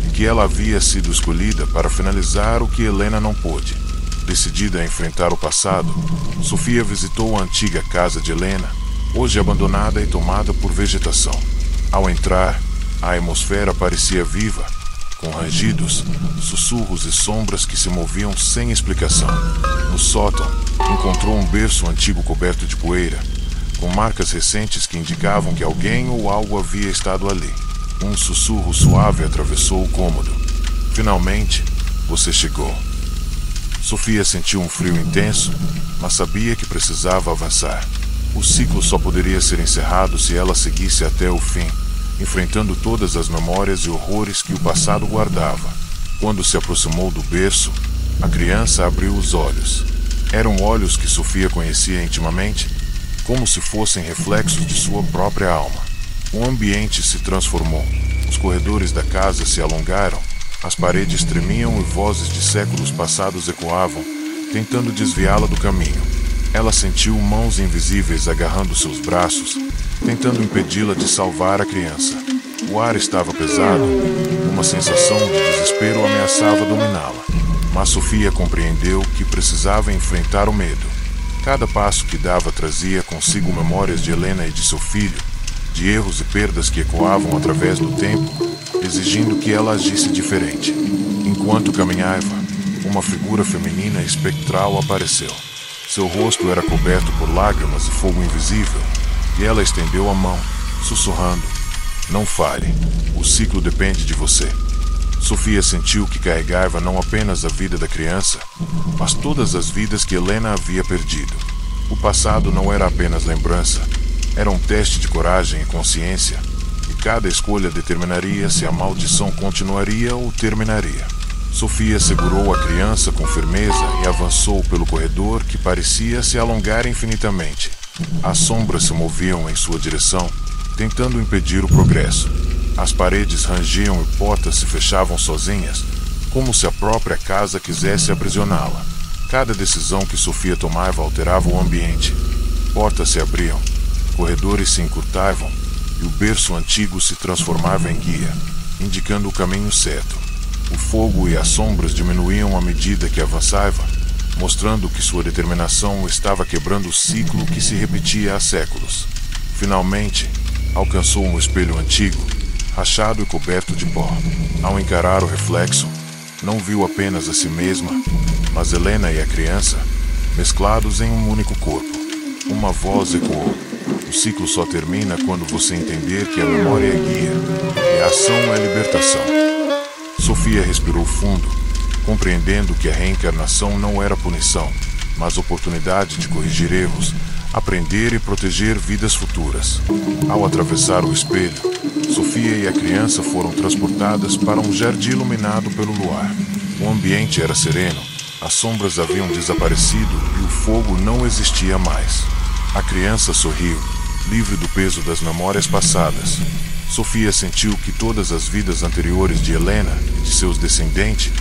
e que ela havia sido escolhida para finalizar o que Helena não pôde. Decidida a enfrentar o passado, Sofia visitou a antiga casa de Helena, hoje abandonada e tomada por vegetação. Ao entrar, a atmosfera parecia viva, com rangidos, sussurros e sombras que se moviam sem explicação. No sótão, encontrou um berço antigo coberto de poeira, com marcas recentes que indicavam que alguém ou algo havia estado ali. Um sussurro suave atravessou o cômodo. Finalmente, você chegou. Sofia sentiu um frio intenso, mas sabia que precisava avançar. O ciclo só poderia ser encerrado se ela seguisse até o fim, enfrentando todas as memórias e horrores que o passado guardava. Quando se aproximou do berço, a criança abriu os olhos. Eram olhos que Sofia conhecia intimamente, como se fossem reflexos de sua própria alma. O ambiente se transformou. Os corredores da casa se alongaram, as paredes tremiam e vozes de séculos passados ecoavam, tentando desviá-la do caminho. Ela sentiu mãos invisíveis agarrando seus braços, tentando impedi-la de salvar a criança. O ar estava pesado, uma sensação de desespero ameaçava dominá-la. Mas Sofia compreendeu que precisava enfrentar o medo. Cada passo que dava trazia consigo memórias de Helena e de seu filho, de erros e perdas que ecoavam através do tempo, exigindo que ela agisse diferente. Enquanto caminhava, uma figura feminina espectral apareceu. Seu rosto era coberto por lágrimas e fogo invisível, e ela estendeu a mão, sussurrando: "Não fale, o ciclo depende de você." Sofia sentiu que carregava não apenas a vida da criança, mas todas as vidas que Helena havia perdido. O passado não era apenas lembrança, era um teste de coragem e consciência, e cada escolha determinaria se a maldição continuaria ou terminaria. Sofia segurou a criança com firmeza e avançou pelo corredor que parecia se alongar infinitamente. As sombras se moviam em sua direção, tentando impedir o progresso. As paredes rangiam e portas se fechavam sozinhas, como se a própria casa quisesse aprisioná-la. Cada decisão que Sofia tomava alterava o ambiente. Portas se abriam, corredores se encurtavam, e o berço antigo se transformava em guia, indicando o caminho certo. O fogo e as sombras diminuíam à medida que avançava, mostrando que sua determinação estava quebrando o ciclo que se repetia há séculos. Finalmente, alcançou um espelho antigo, rachado e coberto de pó. Ao encarar o reflexo, não viu apenas a si mesma, mas Helena e a criança, mesclados em um único corpo. Uma voz ecoou: "O ciclo só termina quando você entender que a memória é guia, e a ação é libertação." Sofia respirou fundo, compreendendo que a reencarnação não era punição, mas oportunidade de corrigir erros, aprender e proteger vidas futuras. Ao atravessar o espelho, Sofia e a criança foram transportadas para um jardim iluminado pelo luar. O ambiente era sereno, As sombras haviam desaparecido e o fogo não existia mais. A criança sorriu, livre do peso das memórias passadas. Sofia sentiu que todas as vidas anteriores de Helena e de seus descendentes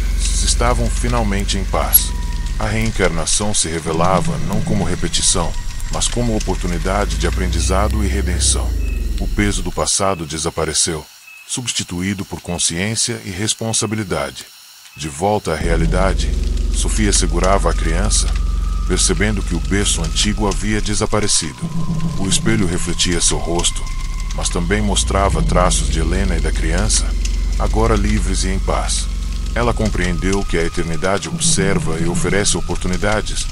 estavam finalmente em paz. A reencarnação se revelava não como repetição, mas como oportunidade de aprendizado e redenção. O peso do passado desapareceu, substituído por consciência e responsabilidade. De volta à realidade, Sofia segurava a criança, percebendo que o berço antigo havia desaparecido. O espelho refletia seu rosto, mas também mostrava traços de Helena e da criança, agora livres e em paz. Ela compreendeu que a eternidade observa e oferece oportunidades,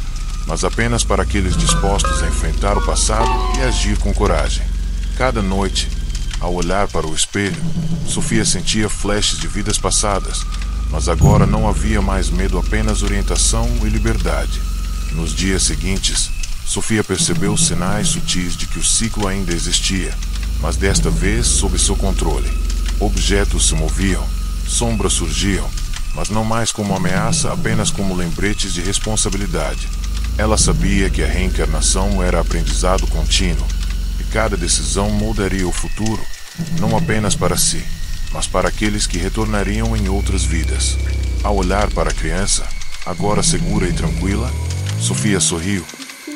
mas apenas para aqueles dispostos a enfrentar o passado e agir com coragem. Cada noite, ao olhar para o espelho, Sofia sentia flashes de vidas passadas, mas agora não havia mais medo, apenas orientação e liberdade. Nos dias seguintes, Sofia percebeu sinais sutis de que o ciclo ainda existia, mas desta vez sob seu controle. Objetos se moviam, sombras surgiam, mas não mais como ameaça, apenas como lembretes de responsabilidade. Ela sabia que a reencarnação era aprendizado contínuo, e cada decisão moldaria o futuro, não apenas para si, mas para aqueles que retornariam em outras vidas. Ao olhar para a criança, agora segura e tranquila, Sofia sorriu,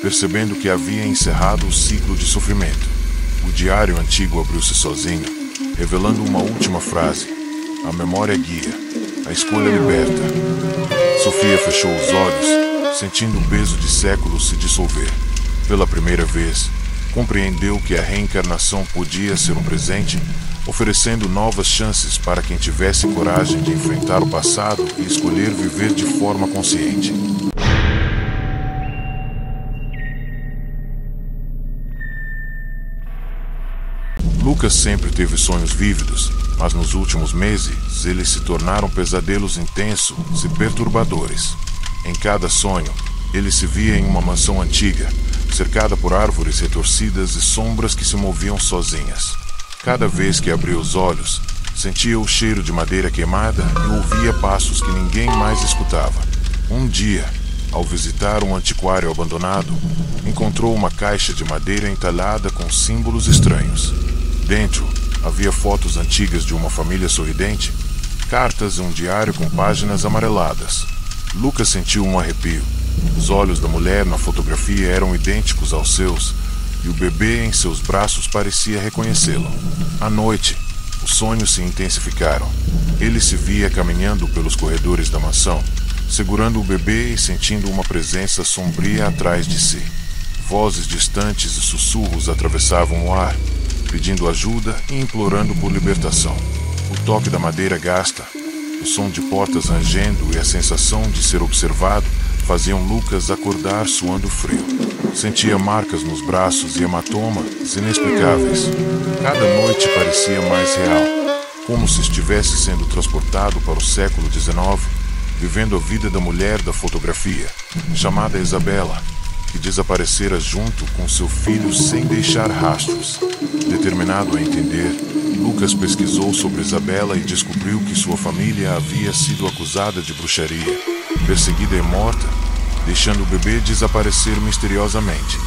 percebendo que havia encerrado o ciclo de sofrimento. O diário antigo abriu-se sozinho, revelando uma última frase: a memória guia, a escolha liberta. Sofia fechou os olhos, sentindo o peso de séculos se dissolver. Pela primeira vez, compreendeu que a reencarnação podia ser um presente, oferecendo novas chances para quem tivesse coragem de enfrentar o passado e escolher viver de forma consciente. Lucas sempre teve sonhos vívidos, mas nos últimos meses eles se tornaram pesadelos intensos e perturbadores. Em cada sonho, ele se via em uma mansão antiga, cercada por árvores retorcidas e sombras que se moviam sozinhas. Cada vez que abria os olhos, sentia o cheiro de madeira queimada e ouvia passos que ninguém mais escutava. Um dia, ao visitar um antiquário abandonado, encontrou uma caixa de madeira entalhada com símbolos estranhos. Dentro, havia fotos antigas de uma família sorridente, cartas e um diário com páginas amareladas. Lucas sentiu um arrepio. Os olhos da mulher na fotografia eram idênticos aos seus, e o bebê em seus braços parecia reconhecê-lo. À noite, os sonhos se intensificaram. Ele se via caminhando pelos corredores da mansão, segurando o bebê e sentindo uma presença sombria atrás de si. Vozes distantes e sussurros atravessavam o ar, pedindo ajuda e implorando por libertação. O toque da madeira gasta, o som de portas rangendo e a sensação de ser observado faziam Lucas acordar suando frio. Sentia marcas nos braços e hematomas inexplicáveis. Cada noite parecia mais real, como se estivesse sendo transportado para o século XIX, vivendo a vida da mulher da fotografia, chamada Isabela, que desaparecera junto com seu filho sem deixar rastros. Determinado a entender, Lucas pesquisou sobre Isabela e descobriu que sua família havia sido acusada de bruxaria, perseguida e morta, deixando o bebê desaparecer misteriosamente.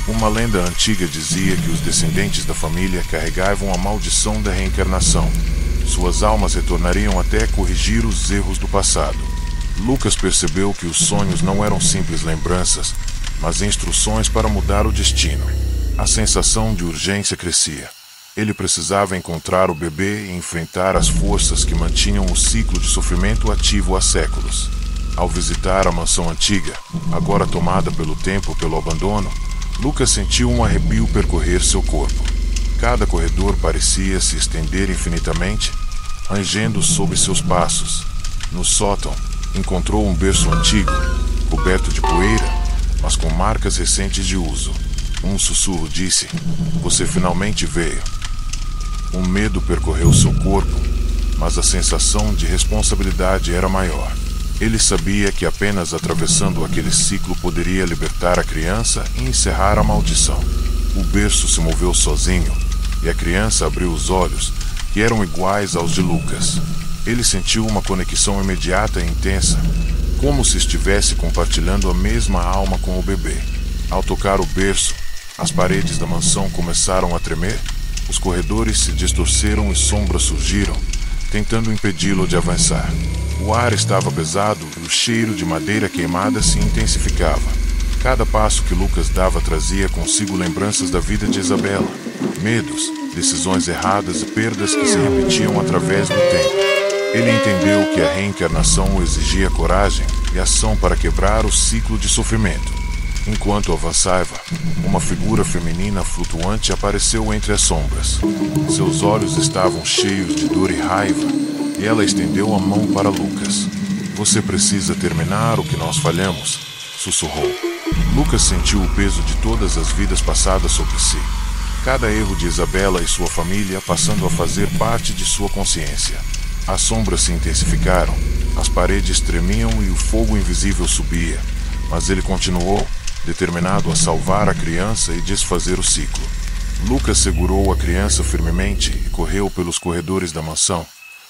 Uma lenda antiga dizia que os descendentes da família carregavam a maldição da reencarnação. Suas almas retornariam até corrigir os erros do passado. Lucas percebeu que os sonhos não eram simples lembranças, mas instruções para mudar o destino. A sensação de urgência crescia. Ele precisava encontrar o bebê e enfrentar as forças que mantinham o ciclo de sofrimento ativo há séculos. Ao visitar a mansão antiga, agora tomada pelo tempo e pelo abandono, Lucas sentiu um arrepio percorrer seu corpo. Cada corredor parecia se estender infinitamente, rangendo sob seus passos. No sótão, encontrou um berço antigo, coberto de poeira, mas com marcas recentes de uso. Um sussurro disse: "Você finalmente veio." Um medo percorreu seu corpo, mas a sensação de responsabilidade era maior. Ele sabia que apenas atravessando aquele ciclo poderia libertar a criança e encerrar a maldição. O berço se moveu sozinho, e a criança abriu os olhos, que eram iguais aos de Lucas. Ele sentiu uma conexão imediata e intensa, como se estivesse compartilhando a mesma alma com o bebê. Ao tocar o berço, as paredes da mansão começaram a tremer, os corredores se distorceram e sombras surgiram, tentando impedi-lo de avançar. O ar estava pesado e o cheiro de madeira queimada se intensificava. Cada passo que Lucas dava trazia consigo lembranças da vida de Isabela, medos, decisões erradas e perdas que se repetiam através do tempo. Ele entendeu que a reencarnação exigia coragem e ação para quebrar o ciclo de sofrimento. Enquanto avançava, uma figura feminina flutuante apareceu entre as sombras. Seus olhos estavam cheios de dor e raiva, e ela estendeu a mão para Lucas. "Você precisa terminar o que nós falhamos", sussurrou. Lucas sentiu o peso de todas as vidas passadas sobre si. Cada erro de Isabela e sua família passando a fazer parte de sua consciência. As sombras se intensificaram, as paredes tremiam e o fogo invisível subia, mas ele continuou, determinado a salvar a criança e desfazer o ciclo. Lucas segurou a criança firmemente e correu pelos corredores da mansão,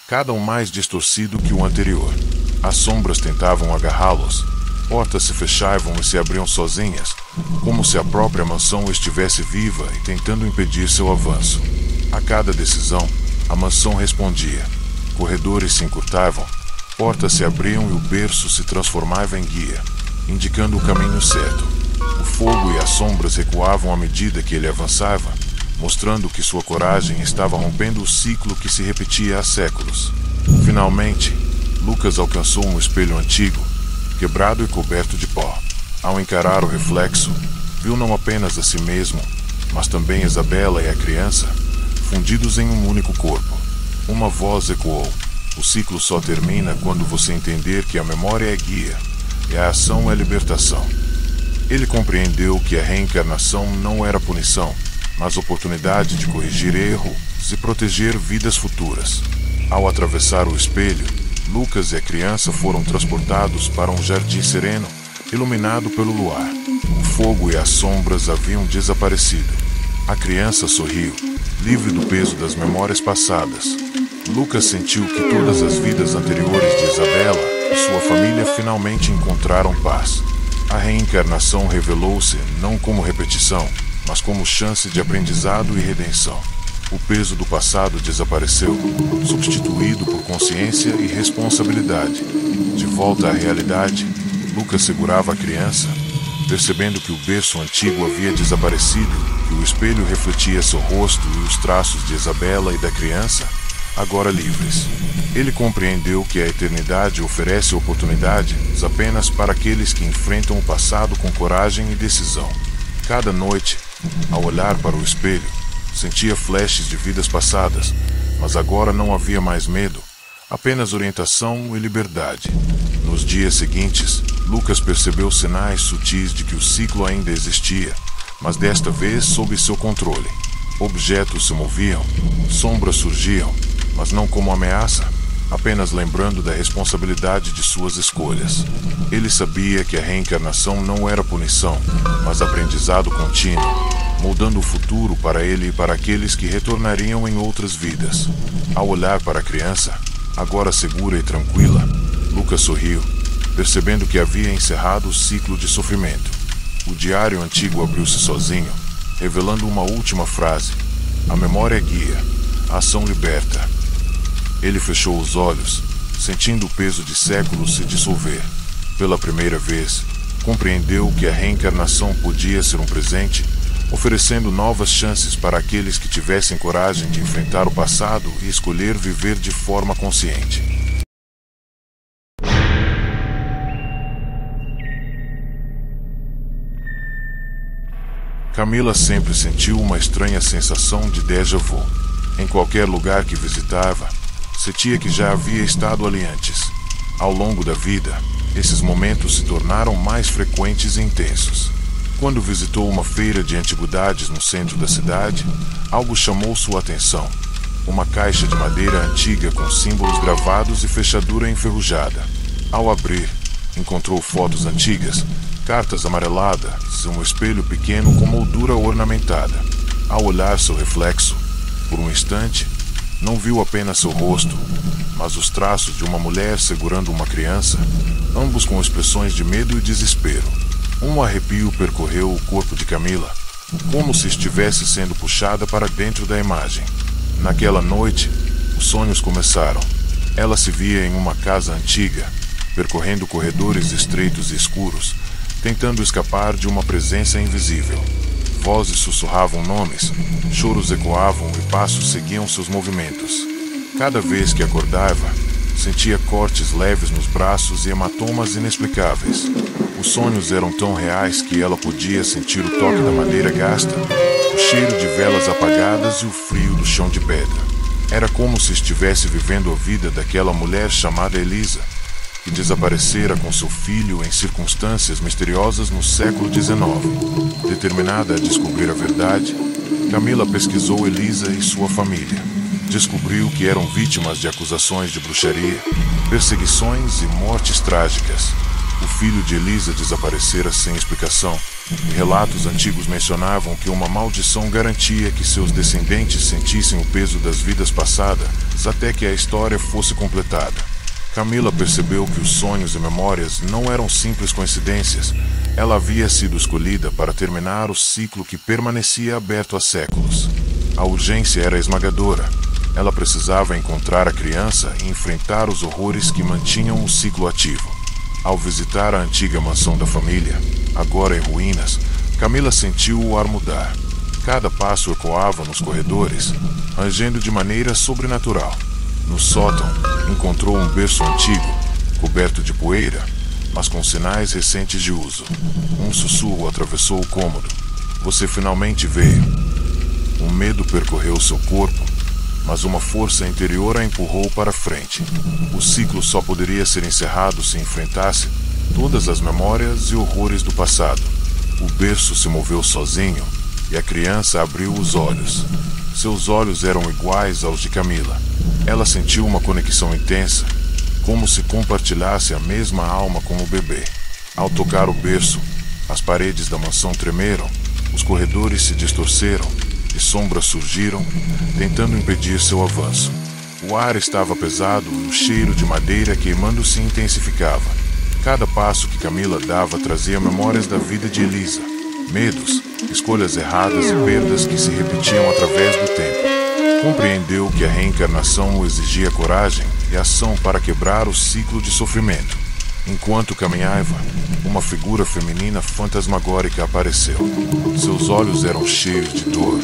cada um mais distorcido que o anterior. As sombras tentavam agarrá-los, portas se fechavam e se abriam sozinhas, como se a própria mansão estivesse viva e tentando impedir seu avanço. A cada decisão, a mansão respondia. Corredores se encurtavam, portas se abriam e o berço se transformava em guia, indicando o caminho certo. O fogo e as sombras recuavam à medida que ele avançava, mostrando que sua coragem estava rompendo o ciclo que se repetia há séculos. Finalmente, Lucas alcançou um espelho antigo, quebrado e coberto de pó. Ao encarar o reflexo, viu não apenas a si mesmo, mas também Isabela e a criança, fundidos em um único corpo. Uma voz ecoou: "O ciclo só termina quando você entender que a memória é guia, e a ação é libertação." Ele compreendeu que a reencarnação não era punição, mas oportunidade de corrigir erro e proteger vidas futuras. Ao atravessar o espelho, Lucas e a criança foram transportados para um jardim sereno, iluminado pelo luar. O fogo e as sombras haviam desaparecido. A criança sorriu, livre do peso das memórias passadas. Lucas sentiu que todas as vidas anteriores de Isabela e sua família finalmente encontraram paz. A reencarnação revelou-se não como repetição, mas como chance de aprendizado e redenção. O peso do passado desapareceu, substituído por consciência e responsabilidade. De volta à realidade, Lucas segurava a criança, percebendo que o berço antigo havia desaparecido, que o espelho refletia seu rosto e os traços de Isabela e da criança, agora livres. Ele compreendeu que a eternidade oferece oportunidades apenas para aqueles que enfrentam o passado com coragem e decisão. Cada noite, ao olhar para o espelho, sentia flashes de vidas passadas, mas agora não havia mais medo, apenas orientação e liberdade. Nos dias seguintes, Lucas percebeu sinais sutis de que o ciclo ainda existia, mas desta vez sob seu controle. Objetos se moviam, sombras surgiam, mas não como ameaça, apenas lembrando da responsabilidade de suas escolhas. Ele sabia que a reencarnação não era punição, mas aprendizado contínuo, moldando o futuro para ele e para aqueles que retornariam em outras vidas. Ao olhar para a criança, agora segura e tranquila, Lucas sorriu, percebendo que havia encerrado o ciclo de sofrimento. O diário antigo abriu-se sozinho, revelando uma última frase: "A memória guia, a ação liberta." Ele fechou os olhos, sentindo o peso de séculos se dissolver. Pela primeira vez, compreendeu que a reencarnação podia ser um presente, oferecendo novas chances para aqueles que tivessem coragem de enfrentar o passado e escolher viver de forma consciente. Camila sempre sentiu uma estranha sensação de déjà vu. Em qualquer lugar que visitava, sentia que já havia estado ali antes. Ao longo da vida, esses momentos se tornaram mais frequentes e intensos. Quando visitou uma feira de antiguidades no centro da cidade, algo chamou sua atenção. Uma caixa de madeira antiga com símbolos gravados e fechadura enferrujada. Ao abrir, encontrou fotos antigas, cartas amareladas e um espelho pequeno com moldura ornamentada. Ao olhar seu reflexo, por um instante, Não viu apenas seu rosto, mas os traços de uma mulher segurando uma criança, ambos com expressões de medo e desespero. Um arrepio percorreu o corpo de Camila, como se estivesse sendo puxada para dentro da imagem. Naquela noite, os sonhos começaram. Ela se via em uma casa antiga, percorrendo corredores estreitos e escuros, tentando escapar de uma presença invisível. Vozes sussurravam nomes, choros ecoavam e passos seguiam seus movimentos. Cada vez que acordava, sentia cortes leves nos braços e hematomas inexplicáveis. Os sonhos eram tão reais que ela podia sentir o toque da madeira gasta, o cheiro de velas apagadas e o frio do chão de pedra. Era como se estivesse vivendo a vida daquela mulher chamada Elisa, que desaparecera com seu filho em circunstâncias misteriosas no século XIX. Determinada a descobrir a verdade, Camila pesquisou Elisa e sua família. Descobriu que eram vítimas de acusações de bruxaria, perseguições e mortes trágicas. O filho de Elisa desaparecera sem explicação, e relatos antigos mencionavam que uma maldição garantia que seus descendentes sentissem o peso das vidas passadas até que a história fosse completada. Camila percebeu que os sonhos e memórias não eram simples coincidências. Ela havia sido escolhida para terminar o ciclo que permanecia aberto há séculos. A urgência era esmagadora. Ela precisava encontrar a criança e enfrentar os horrores que mantinham o ciclo ativo. Ao visitar a antiga mansão da família, agora em ruínas, Camila sentiu o ar mudar. Cada passo ecoava nos corredores, rangendo de maneira sobrenatural. No sótão, encontrou um berço antigo, coberto de poeira, mas com sinais recentes de uso. Um sussurro atravessou o cômodo. Você finalmente veio. Um medo percorreu seu corpo, mas uma força interior a empurrou para frente. O ciclo só poderia ser encerrado se enfrentasse todas as memórias e horrores do passado. O berço se moveu sozinho e a criança abriu os olhos. Seus olhos eram iguais aos de Camila. Ela sentiu uma conexão intensa, como se compartilhasse a mesma alma com o bebê. Ao tocar o berço, as paredes da mansão tremeram, os corredores se distorceram e sombras surgiram, tentando impedir seu avanço. O ar estava pesado e o cheiro de madeira queimando se intensificava. Cada passo que Camila dava trazia memórias da vida de Elisa, medos, escolhas erradas e perdas que se repetiam através do tempo. Compreendeu que a reencarnação exigia coragem e ação para quebrar o ciclo de sofrimento. Enquanto caminhava, uma figura feminina fantasmagórica apareceu. Seus olhos eram cheios de dor,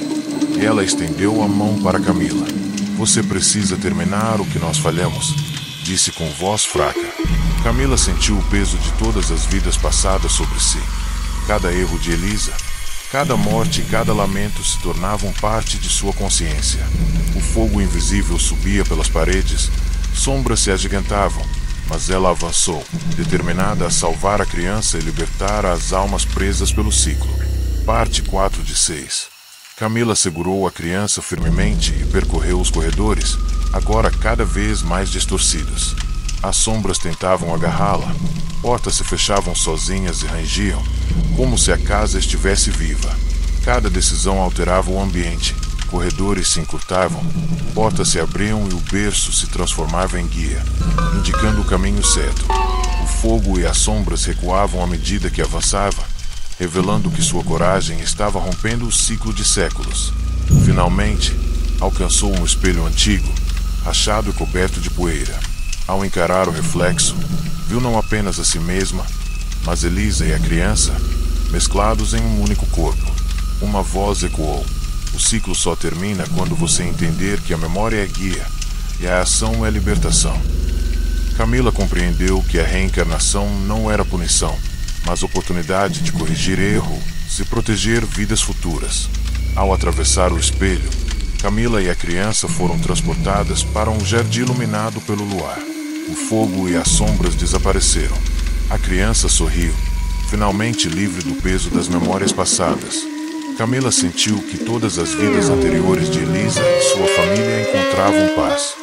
e ela estendeu a mão para Camila. Você precisa terminar o que nós falhamos, disse com voz fraca. Camila sentiu o peso de todas as vidas passadas sobre si. Cada erro de Elisa, cada morte e cada lamento se tornavam parte de sua consciência. O fogo invisível subia pelas paredes, sombras se agigantavam, mas ela avançou, determinada a salvar a criança e libertar as almas presas pelo ciclo. Parte 4 de 6. Camila segurou a criança firmemente e percorreu os corredores, agora cada vez mais distorcidos. As sombras tentavam agarrá-la, portas se fechavam sozinhas e rangiam, como se a casa estivesse viva. Cada decisão alterava o ambiente, corredores se encurtavam, portas se abriam e o berço se transformava em guia, indicando o caminho certo. O fogo e as sombras recuavam à medida que avançava, revelando que sua coragem estava rompendo o ciclo de séculos. Finalmente, alcançou um espelho antigo, rachado e coberto de poeira. Ao encarar o reflexo, viu não apenas a si mesma, mas Elisa e a criança, mesclados em um único corpo. Uma voz ecoou. O ciclo só termina quando você entender que a memória é guia e a ação é libertação. Camila compreendeu que a reencarnação não era punição, mas oportunidade de corrigir erro, se proteger vidas futuras. Ao atravessar o espelho, Camila e a criança foram transportadas para um jardim iluminado pelo luar. O fogo e as sombras desapareceram. A criança sorriu, finalmente livre do peso das memórias passadas. Camila sentiu que todas as vidas anteriores de Elisa e sua família encontravam paz.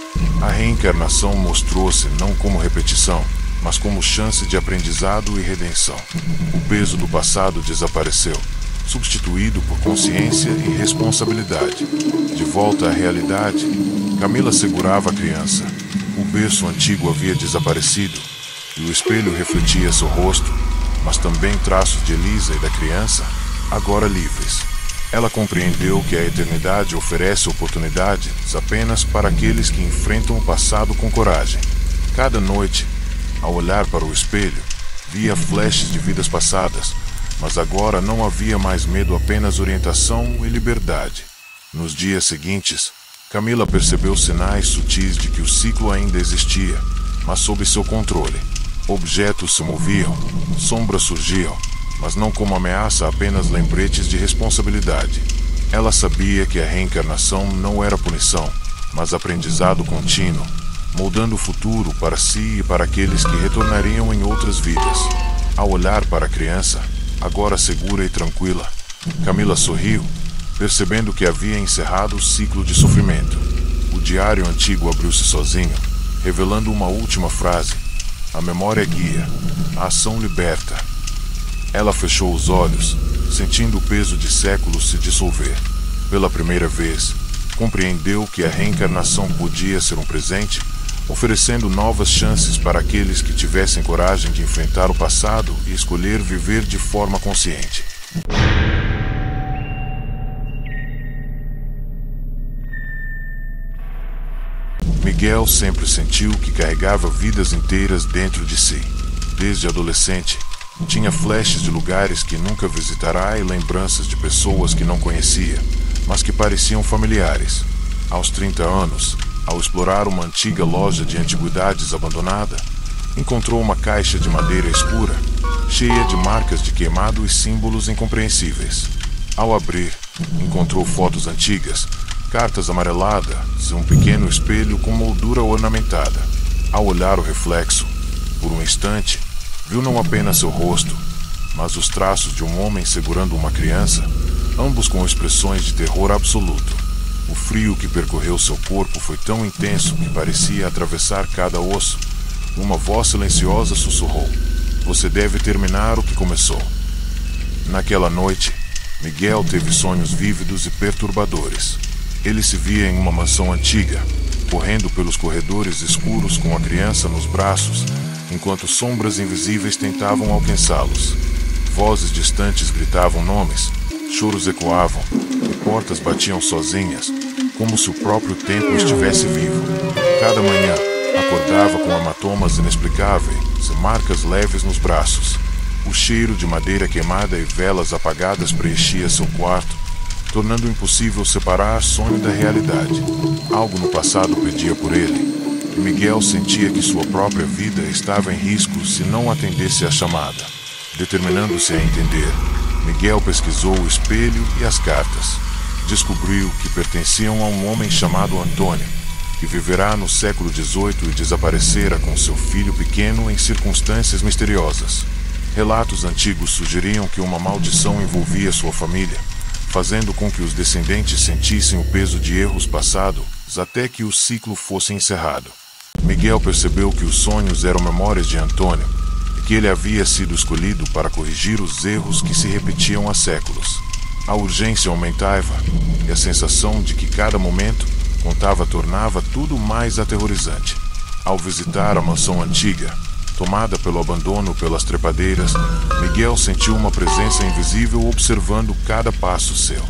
A reencarnação mostrou-se não como repetição, mas como chance de aprendizado e redenção. O peso do passado desapareceu, substituído por consciência e responsabilidade. De volta à realidade, Camila segurava a criança. O berço antigo havia desaparecido e o espelho refletia seu rosto, mas também traços de Elisa e da criança, agora livres. Ela compreendeu que a eternidade oferece oportunidades apenas para aqueles que enfrentam o passado com coragem. Cada noite, ao olhar para o espelho, via flashes de vidas passadas, mas agora não havia mais medo, apenas orientação e liberdade. Nos dias seguintes, Camila percebeu sinais sutis de que o ciclo ainda existia, mas sob seu controle. Objetos se moviam, sombras surgiam, mas não como ameaça, apenas lembretes de responsabilidade. Ela sabia que a reencarnação não era punição, mas aprendizado contínuo, moldando o futuro para si e para aqueles que retornariam em outras vidas. Ao olhar para a criança, agora segura e tranquila, Camila sorriu, percebendo que havia encerrado o ciclo de sofrimento. O diário antigo abriu-se sozinho, revelando uma última frase: "A memória guia, a ação liberta." Ela fechou os olhos, sentindo o peso de séculos se dissolver. Pela primeira vez, compreendeu que a reencarnação podia ser um presente, oferecendo novas chances para aqueles que tivessem coragem de enfrentar o passado e escolher viver de forma consciente. Miguel sempre sentiu que carregava vidas inteiras dentro de si. Desde adolescente, tinha flashes de lugares que nunca visitará e lembranças de pessoas que não conhecia, mas que pareciam familiares. Aos 30 anos, ao explorar uma antiga loja de antiguidades abandonada, encontrou uma caixa de madeira escura, cheia de marcas de queimado e símbolos incompreensíveis. Ao abrir, encontrou fotos antigas, cartas amareladas e um pequeno espelho com moldura ornamentada. Ao olhar o reflexo, por um instante, viu não apenas seu rosto, mas os traços de um homem segurando uma criança, ambos com expressões de terror absoluto. O frio que percorreu seu corpo foi tão intenso que parecia atravessar cada osso. Uma voz silenciosa sussurrou: "Você deve terminar o que começou." Naquela noite, Miguel teve sonhos vívidos e perturbadores. Ele se via em uma mansão antiga, correndo pelos corredores escuros com a criança nos braços, enquanto sombras invisíveis tentavam alcançá-los. Vozes distantes gritavam nomes, choros ecoavam, e portas batiam sozinhas, como se o próprio tempo estivesse vivo. Cada manhã, acordava com hematomas inexplicáveis e marcas leves nos braços. O cheiro de madeira queimada e velas apagadas preenchia seu quarto, tornando impossível separar sonho da realidade. Algo no passado pedia por ele, e Miguel sentia que sua própria vida estava em risco se não atendesse à chamada. Determinando-se a entender, Miguel pesquisou o espelho e as cartas. Descobriu que pertenciam a um homem chamado Antônio, que viverá no século XVIII e desaparecera com seu filho pequeno em circunstâncias misteriosas. Relatos antigos sugeriam que uma maldição envolvia sua família, fazendo com que os descendentes sentissem o peso de erros passados até que o ciclo fosse encerrado. Miguel percebeu que os sonhos eram memórias de Antônio e que ele havia sido escolhido para corrigir os erros que se repetiam há séculos. A urgência aumentava e a sensação de que cada momento contava tornava tudo mais aterrorizante. Ao visitar a mansão antiga, tomada pelo abandono pelas trepadeiras, Miguel sentiu uma presença invisível observando cada passo seu.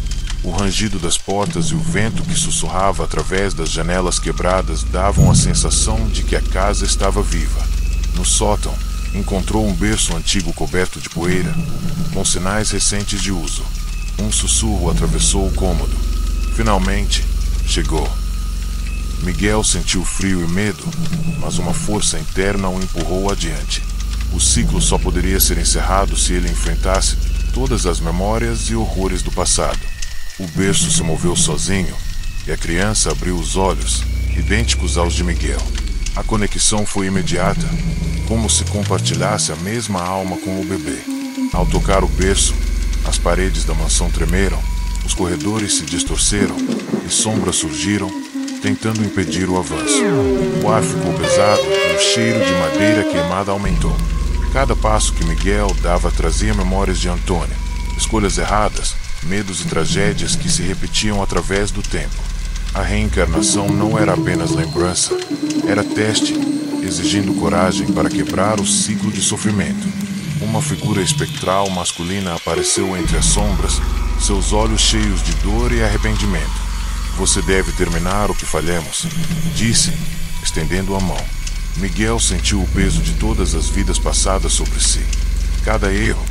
O rangido das portas e o vento que sussurrava através das janelas quebradas davam a sensação de que a casa estava viva. No sótão, encontrou um berço antigo coberto de poeira, com sinais recentes de uso. Um sussurro atravessou o cômodo. Finalmente, chegou. Miguel sentiu frio e medo, mas uma força interna o empurrou adiante. O ciclo só poderia ser encerrado se ele enfrentasse todas as memórias e horrores do passado. O berço se moveu sozinho e a criança abriu os olhos, idênticos aos de Miguel. A conexão foi imediata, como se compartilhasse a mesma alma com o bebê. Ao tocar o berço, as paredes da mansão tremeram, os corredores se distorceram e sombras surgiram, tentando impedir o avanço. O ar ficou pesado e o cheiro de madeira queimada aumentou. Cada passo que Miguel dava trazia memórias de Antônio, escolhas erradas, medos e tragédias que se repetiam através do tempo. A reencarnação não era apenas lembrança, era teste, exigindo coragem para quebrar o ciclo de sofrimento. Uma figura espectral masculina apareceu entre as sombras, seus olhos cheios de dor e arrependimento. Você deve terminar o que falhamos, disse, estendendo a mão. Miguel sentiu o peso de todas as vidas passadas sobre si. Cada erro,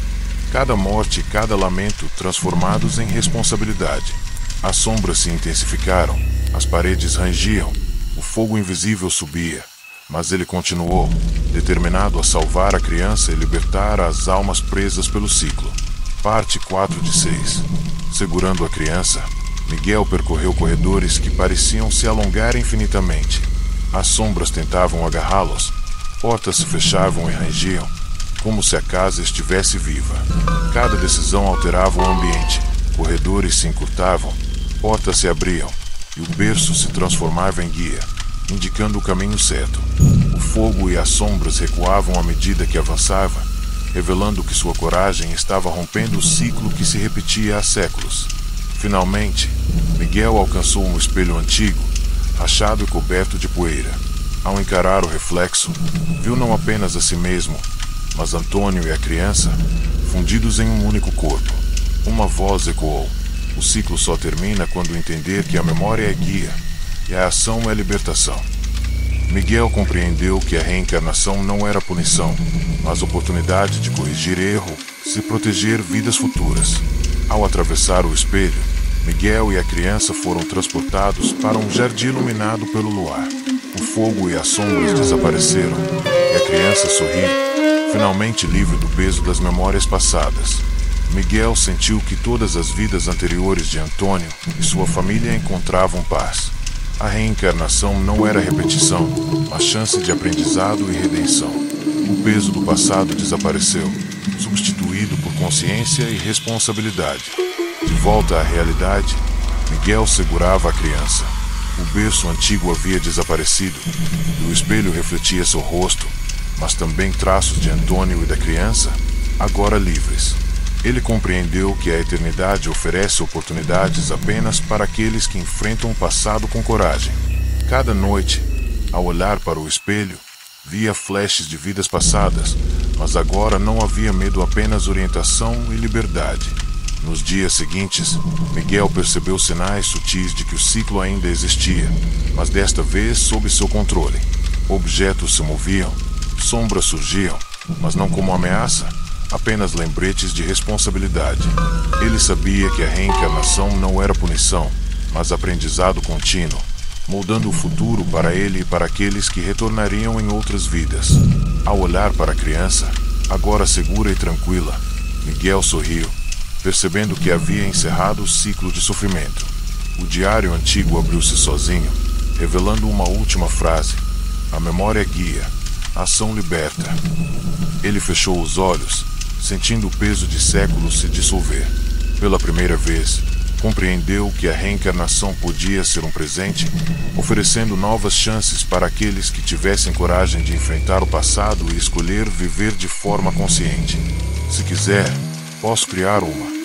cada morte e cada lamento transformados em responsabilidade. As sombras se intensificaram, as paredes rangiam, o fogo invisível subia. Mas ele continuou, determinado a salvar a criança e libertar as almas presas pelo ciclo. Parte 4 de 6. Segurando a criança, Miguel percorreu corredores que pareciam se alongar infinitamente. As sombras tentavam agarrá-los, portas se fechavam e rangiam, como se a casa estivesse viva. Cada decisão alterava o ambiente, corredores se encurtavam, portas se abriam, e o berço se transformava em guia, indicando o caminho certo. O fogo e as sombras recuavam à medida que avançava, revelando que sua coragem estava rompendo o ciclo que se repetia há séculos. Finalmente, Miguel alcançou um espelho antigo, rachado e coberto de poeira. Ao encarar o reflexo, viu não apenas a si mesmo, mas Antônio e a criança, fundidos em um único corpo. Uma voz ecoou: o ciclo só termina quando entender que a memória é guia e a ação é libertação. Miguel compreendeu que a reencarnação não era punição, mas oportunidade de corrigir erro, se proteger vidas futuras. Ao atravessar o espelho, Miguel e a criança foram transportados para um jardim iluminado pelo luar. O fogo e as sombras desapareceram, e a criança sorriu, finalmente livre do peso das memórias passadas. Miguel sentiu que todas as vidas anteriores de Antônio e sua família encontravam paz. A reencarnação não era repetição, mas chance de aprendizado e redenção. O peso do passado desapareceu, substituído por consciência e responsabilidade. De volta à realidade, Miguel segurava a criança. O berço antigo havia desaparecido, e o espelho refletia seu rosto, mas também traços de Antônio e da criança, agora livres. Ele compreendeu que a eternidade oferece oportunidades apenas para aqueles que enfrentam o passado com coragem. Cada noite, ao olhar para o espelho, via flashes de vidas passadas, mas agora não havia medo, apenas orientação e liberdade. Nos dias seguintes, Miguel percebeu sinais sutis de que o ciclo ainda existia, mas desta vez sob seu controle. Objetos se moviam, sombras surgiam, mas não como ameaça, apenas lembretes de responsabilidade. Ele sabia que a reencarnação não era punição, mas aprendizado contínuo, moldando o futuro para ele e para aqueles que retornariam em outras vidas. Ao olhar para a criança, agora segura e tranquila, Miguel sorriu, percebendo que havia encerrado o ciclo de sofrimento. O diário antigo abriu-se sozinho, revelando uma última frase: a memória guia, a ação liberta. Ele fechou os olhos, sentindo o peso de séculos se dissolver. Pela primeira vez, compreendeu que a reencarnação podia ser um presente, oferecendo novas chances para aqueles que tivessem coragem de enfrentar o passado e escolher viver de forma consciente. Se quiser, posso criar uma.